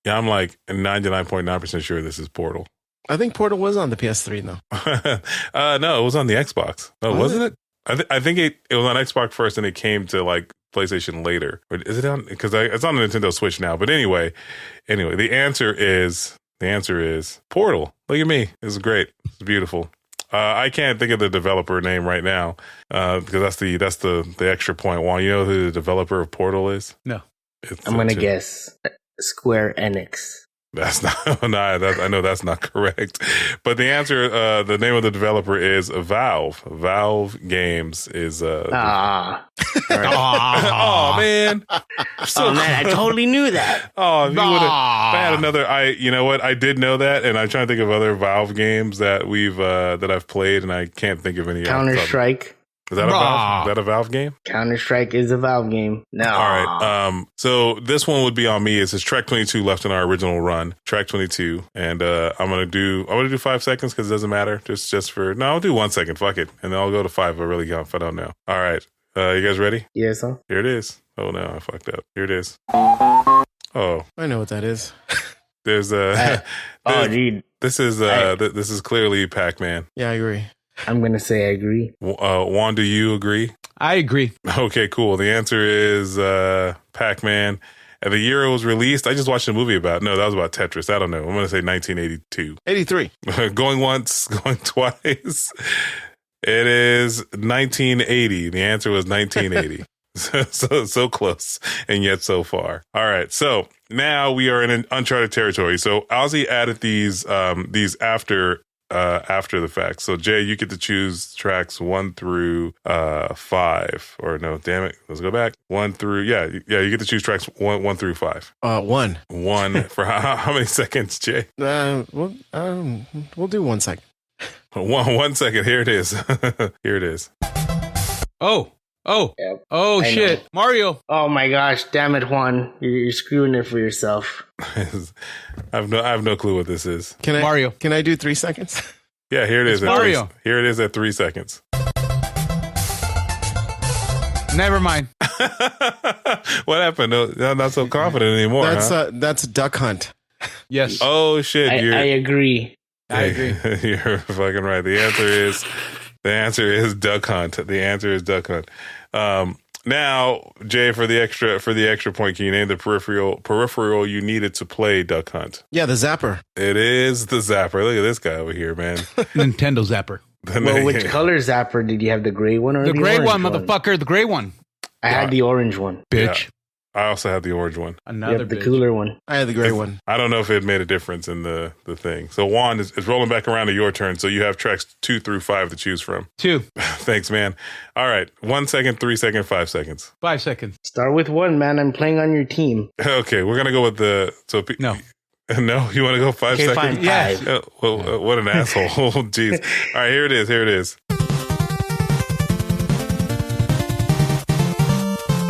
Yeah, I'm like 99.9% sure this is Portal. I think Portal was on the PS3, though. No, it was on the Xbox. No, wasn't it? I think it was on Xbox first, and it came to like PlayStation later. Or is it on? Because it's on the Nintendo Switch now. But anyway, the answer is Portal. Look at me. It's great. It's beautiful. I can't think of the developer name right now because that's the extra point. Juan, you know who the developer of Portal is? No. I'm gonna guess Square Enix. That's not. I know that's not correct. But the answer, the name of the developer is Valve. Valve Games is. Oh man! I totally knew that. Oh, if you would have. I had another. You know what? I did know that, and I'm trying to think of other Valve games that I've played, and I can't think of any. Counter-Strike. Is that a Valve game? Counter-Strike is a Valve game. No. All right. So this one would be on me. It says track 22 left in our original run. Track 22, and I'm gonna do 5 seconds because it doesn't matter. Just for I'll do 1 second. Fuck it, and then I'll go to 5 if I don't know. All right. You guys ready? Yes, sir. Here it is. Oh no, I fucked up. Here it is. Oh, I know what that is. There's dude. This is clearly Pac-Man. Yeah, I agree. I'm going to say I agree. Juan, do you agree? I agree. Okay, cool. The answer is Pac-Man. And the year it was released, I just watched a movie about. No, that was about Tetris. I don't know. I'm going to say 1982. 83. Going once, going twice. It is 1980. The answer was 1980. so close and yet so far. All right. So now we are in an uncharted territory. So Ozzy added these after the fact. So Jay, you get to choose tracks 1 through 5. Or no, damn it, let's go back. 1 through you get to choose tracks 1 through 5. 1. 1 for how many seconds, Jay? We'll do 1 second. 1 second. Here it is. Here it is. Yep. Oh shit, Mario. Oh my gosh, damn it, Juan. You're screwing it for yourself. I have no clue what this is. Mario. Can I do 3 seconds? Yeah, here it is. Mario. Here it is at 3 seconds. Never mind. What happened? No, not so confident anymore. That's Duck Hunt. Yes. Oh shit! I agree. I agree. You're fucking right. The answer is Duck Hunt. The answer is Duck Hunt. Now, Jay, for the extra point, can you name the peripheral you needed to play Duck Hunt? Yeah, the Zapper. It is the Zapper. Look at this guy over here, man. Nintendo Zapper. Well, which color Zapper did you have? The gray one or the gray one, one? motherfucker? The gray one. I had the orange one. Bitch. Yeah. I also had the orange one. Another the cooler one. I had the gray one. I don't know if it made a difference in the thing. So Juan is rolling back around to your turn. So you have tracks 2 through 5 to choose from. 2. Thanks, man. All right. 1 second, 3 seconds, 5 seconds. 5 seconds. Start with 1, man. I'm playing on your team. Okay, we're gonna go with No. No, you want to go 5 Okay, seconds? fine. Yeah. Well, what an asshole. Jeez. All right, here it is.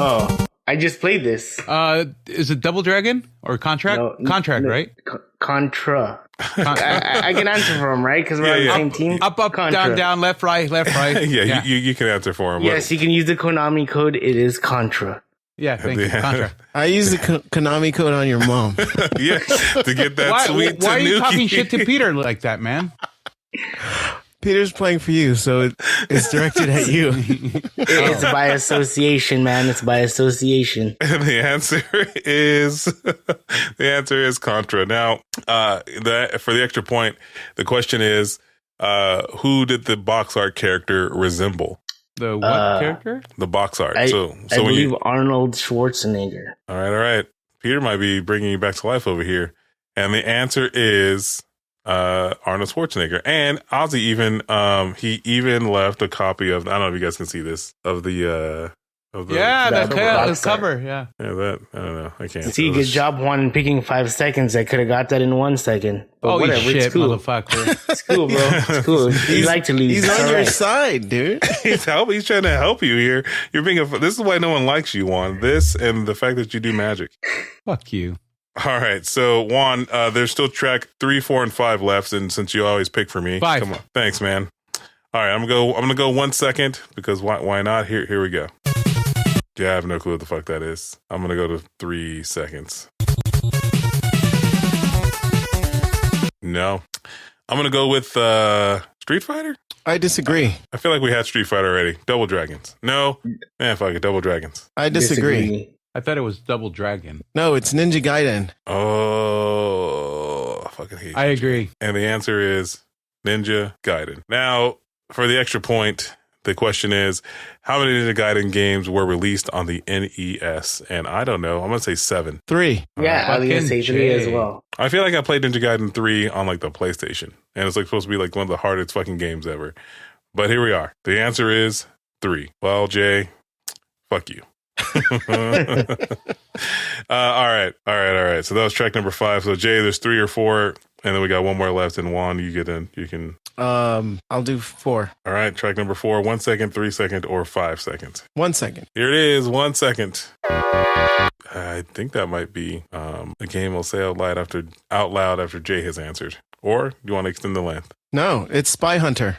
Oh, I just played this. Is it Double Dragon or Contract? No, Contract, no, right? Contra. I can answer for him, right? Because we're on the same team. Up, Contra. down, left, right. Yeah. You can answer for him. Yes, you can use the Konami code. It is Contra. Yeah, thank you. Contra. I used the Konami code on your mom. Yeah, to get that sweet Why are you tanuki. talking shit to Peter like that, man? Peter's playing for you, so it's directed at you. It's by association, man. It's by association. And the answer is Contra. Now, for the extra point, the question is, who did the box art character resemble? The what character? The box art. I so believe Arnold Schwarzenegger. All right. Peter might be bringing you back to life over here. And the answer is Arnold Schwarzenegger. And Ozzy even he even left a copy of, I don't know if you guys can see this, of the the cover. Yeah, that, I don't know. I can't see. Good job, Juan, in picking 5 seconds. I could have got that in 1 second. But whatever, shit, it's cool. motherfucker. It's cool, bro. It's cool. You like to lose. He's on your side, dude. He's trying to help you here. You're being this is why no one likes you, Juan. This and the fact that you do magic. Fuck you. All right, so Juan, there's still track 3, 4, and 5 left, and since you always pick for me, 5. Come on, thanks, man. All right, I'm gonna go 1 second because why not? Here we go. Yeah, I have no clue what the fuck that is. I'm gonna go to 3 seconds. No, I'm gonna go with Street Fighter. I disagree. I feel like we had Street Fighter already. Double Dragons. No, fuck it, Double Dragons. I disagree. I thought it was Double Dragon. No, it's Ninja Gaiden. Oh, I fucking hate. I agree. And the answer is Ninja Gaiden. Now, for the extra point, the question is, how many Ninja Gaiden games were released on the NES? And I don't know. I'm going to say 7. 3. Yeah, I was going to say 3 as well. I feel like I played Ninja Gaiden 3 on like the PlayStation. And it's like supposed to be like one of the hardest fucking games ever. But here we are. The answer is 3. Well, Jay, fuck you. All right. So that was track number 5. So Jay, there's 3 or 4, and then we got 1 more left. And Juan, you get in. You can. I'll do 4. All right, track number 4. 1 second, 3 second, or 5 seconds. 1 second. Here it is. 1 second. I think that might be a game we'll say out loud after Jay has answered. Or do you want to extend the length? No, it's Spy Hunter.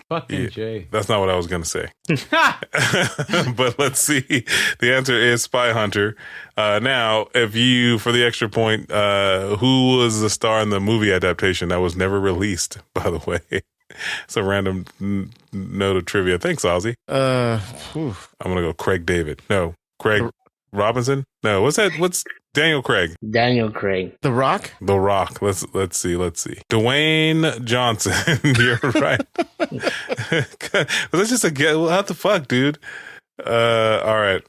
Fucking Jay. That's not what I was going to say. But let's see. The answer is Spy Hunter. Now, if you, for the extra point, who was the star in the movie adaptation that was never released, by the way? It's a random note of trivia. Thanks, Ozzy. I'm going to go Craig David. No, Craig Robinson? No, what's that? What's Daniel Craig? Daniel Craig. The Rock? The Rock. Let's see. Dwayne Johnson. You're right. Was that just a get? What the fuck, dude? All right,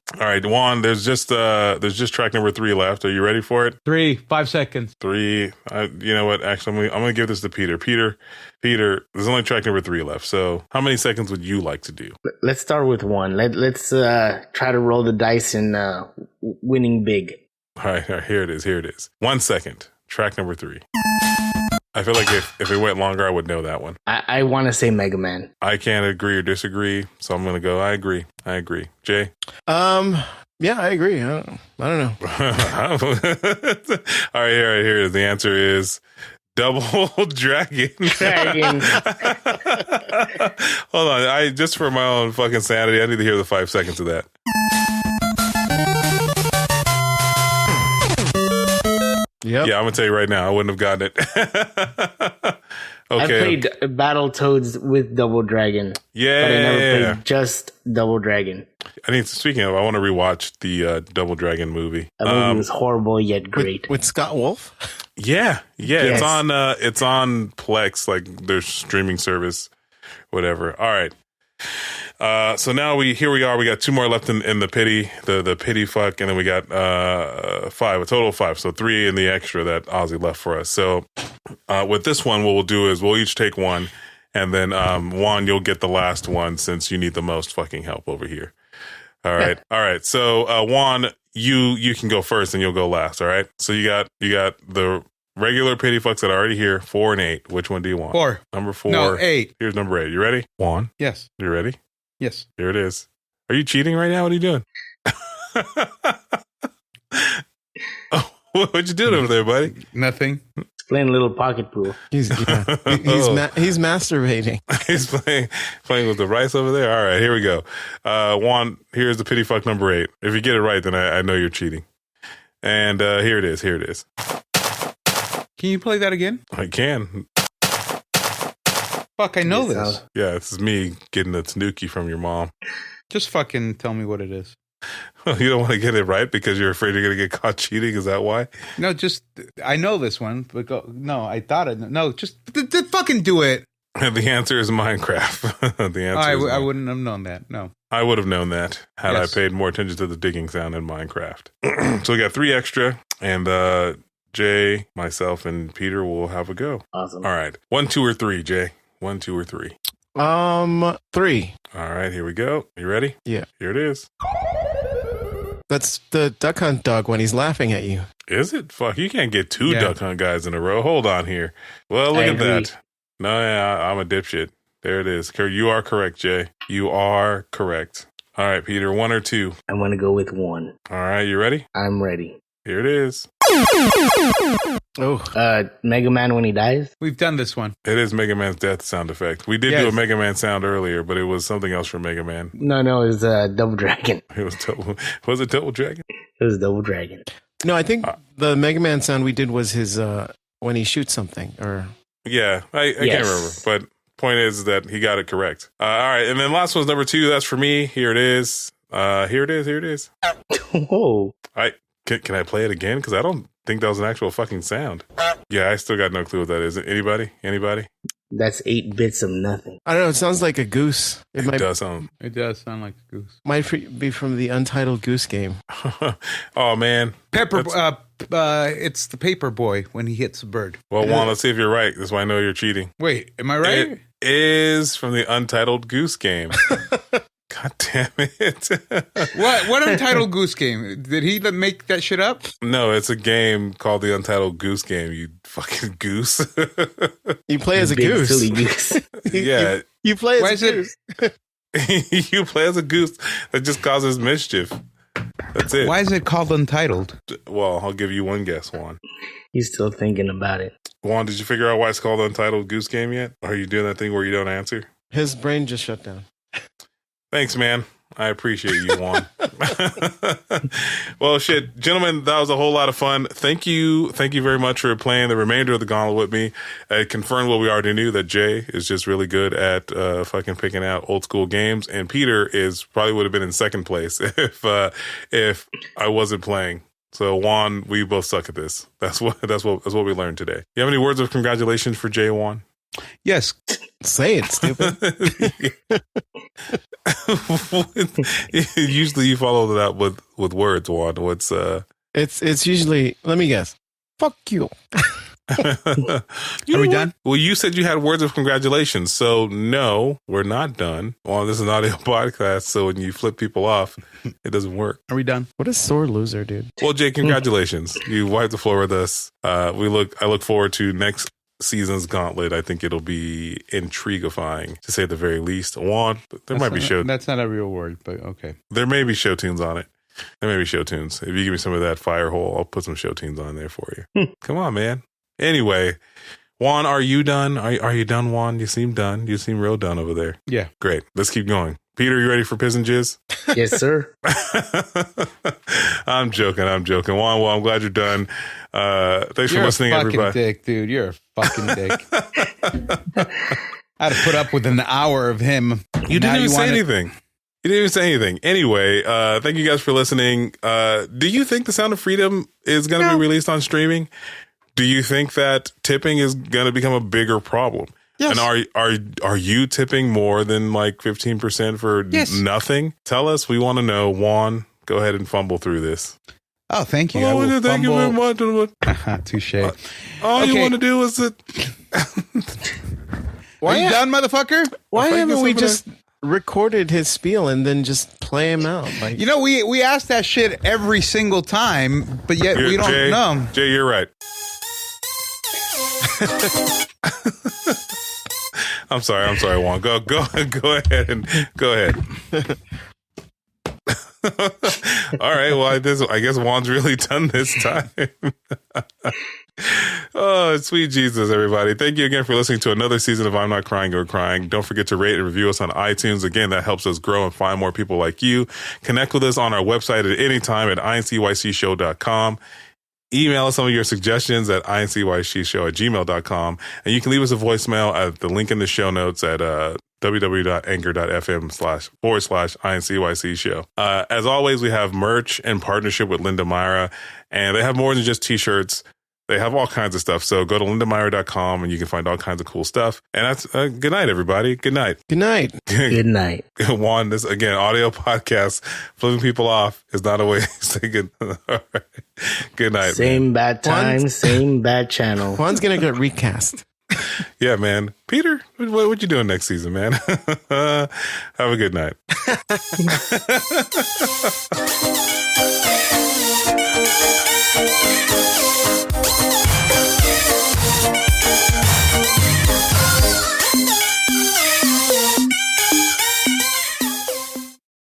Juan. There's just track number 3 left. Are you ready for it? 3, 5 seconds. 3. You know what? Actually, I'm gonna give this to Peter. Peter. There's only track number 3 left. So, how many seconds would you like to do? Let's start with 1. Let's try to roll the dice in winning big. All right, here it is. 1 second. Track number 3. I feel like if it went longer, I would know that one. I want to say Mega Man. I can't agree or disagree, so I'm going to go, I agree. Jay? Yeah, I agree. I don't know. All right, here it is. The answer is Double Dragon. Hold on. Just for my own fucking sanity, I need to hear the 5 seconds of that. Yep. Yeah, I'm gonna tell you right now, I wouldn't have gotten it. Okay. I played Battletoads with Double Dragon. Yeah, but I never played just Double Dragon. Speaking of, I want to rewatch the Double Dragon movie. That movie was horrible yet great. With Scott Wolf? Yeah. Yes. It's on Plex, like their streaming service, whatever. All right. So now we are. We got 2 more left in the pity, the pity fuck, and then we got 5, a total of 5. So 3 in the extra that Ozzy left for us. So with this one, what we'll do is we'll each take 1, and then Juan, you'll get the last one since you need the most fucking help over here. All right. So Juan, you can go first, and you'll go last. All right. So you got the regular pity fucks that are already here, 4 and 8. Which one do you want? 4. Number 4. No, 8. Here's number 8. You ready? Juan? Yes. You ready? Yes. Here it is. Are you cheating right now? What are you doing? Oh, what'd you do over there, buddy? Nothing. He's playing a little pocket pool. He's masturbating. He's playing with the rice over there. All right, here we go. Juan, here's the pity fuck number 8. If you get it right, then I know you're cheating. And here it is. Can you play that again? I can. Fuck, I know this. Yeah, this is me getting a tanuki from your mom. Just fucking tell me what it is. You don't want to get it right because you're afraid you're going to get caught cheating? Is that why? No, just, I know this one, but just fucking do it. And the answer is Minecraft. I wouldn't have known that, no. I would have known that had Yes. I paid more attention to the digging sound in Minecraft. So we got 3 extra, and Jay, myself, and Peter will have a go. Awesome. All right. 1, 2, or 3, Jay. 1, 2, or 3. 3. All right, here we go. You ready? Yeah. Here it is. That's the Duck Hunt dog when he's laughing at you. Is it? Fuck, you can't get 2 Duck Hunt guys in a row. Hold on here. Well, look at that. No, yeah, I'm a dipshit. There it is. You are correct, Jay. You are correct. All right, Peter, 1 or 2? I'm going to go with 1. All right, you ready? I'm ready. Here it is. Mega Man when he dies? We've done this one. It is Mega Man's death sound effect. We did do a Mega Man sound earlier, but it was something else from Mega Man. No, it was Double Dragon. It was was it Double Dragon? It was Double Dragon. No, I think the Mega Man sound we did was his when he shoots something. Or yeah, I can't remember, but point is that he got it correct. All right, and then last one's number 2. That's for me. Here it is. Here it is. Whoa! Can I play it again? Because I don't think that was an actual fucking sound. Yeah, I still got no clue what that is. Anybody? That's 8 bits of nothing. I don't know. It sounds like a goose. It does sound like a goose. Might be from the Untitled Goose Game. Oh man, it's the paper boy when he hits a bird. Well, Juan, let's see if you're right. That's why I know you're cheating. Wait, am I right? It is from the Untitled Goose Game. God damn it. What Untitled Goose Game? Did he make that shit up? No, it's a game called the Untitled Goose Game, you fucking goose. You play as a goose. Silly goose. Yeah. You play as a goose. You play as a goose that just causes mischief. That's it. Why is it called Untitled? Well, I'll give you one guess, Juan. He's still thinking about it. Juan, did you figure out why it's called Untitled Goose Game yet? Or are you doing that thing where you don't answer? His brain just shut down. Thanks, man. I appreciate you, Juan. Well, shit, gentlemen, that was a whole lot of fun. Thank you very much for playing the remainder of the gauntlet with me. It confirmed what we already knew, that Jay is just really good at fucking picking out old school games, and Peter probably would have been in second place if I wasn't playing. So Juan, we both suck at this. That's what we learned today. You have any words of congratulations for Jay, Juan? Yes. Say it, stupid. Usually you follow that up with words, Juan. What's It's usually, let me guess. Fuck you. Are we done? Well, you said you had words of congratulations, so no, we're not done. Well, this is an audio podcast, so when you flip people off, it doesn't work. Are we done? What a sore loser, dude. Well, Jay, congratulations. You wiped the floor with us. I look forward to next season's gauntlet. I think it'll be intriguifying, to say the very least. Juan, might be show. That's not a real word, but okay. There may be show tunes on it. There may be show tunes. If you give me some of that fire hole, I'll put some show tunes on there for you. Come on, man. Anyway, Juan, are you done? Are you done, Juan? You seem done. You seem real done over there. Yeah. Great. Let's keep going. Peter, you ready for Piss and Jizz? Yes, sir. I'm joking. Juan, well, I'm glad you're done. Thanks for listening, everybody. You're a fucking dick, dude. You're a fucking dick. I had to put up with an hour of him. You didn't even say anything. You didn't even say anything. Anyway, thank you guys for listening. Do you think The Sound of Freedom is going to be released on streaming? Do you think that tipping is going to become a bigger problem? Yes. And are you tipping more than like 15% for nothing? Tell us. We want to know. Juan, go ahead and fumble through this. Oh, thank you. Thank you very much. Touche. All you want to do is it. Are you done, motherfucker? Why haven't we just recorded his spiel and then just play him out? Like, we ask that shit every single time, but yet we don't know. Jay, you're right. I'm sorry, Juan. Go ahead. All right. Well, I guess Juan's really done this time. Oh, sweet Jesus, everybody. Thank you again for listening to another season of I'm Not Crying, You're Crying. Don't forget to rate and review us on iTunes. Again, that helps us grow and find more people like you. Connect with us on our website at any time at INCYCSHOW.com. Email us some of your suggestions at INCYCSHOW@gmail.com. And you can leave us a voicemail at the link in the show notes at www.anchor.fm//INCYCSHOW. As always, we have merch in partnership with Linda Myra, and they have more than just t-shirts. They have all kinds of stuff. So go to lindameyer.com and you can find all kinds of cool stuff. And that's good night, everybody. Good night. Good night. Good night. Juan, this again, audio podcast, flipping people off is not a way to say good. All right. Good night. Same man. bad time, same bad channel. Juan's going to get recast. Yeah, man. Peter, what you doing next season, man? Have a good night.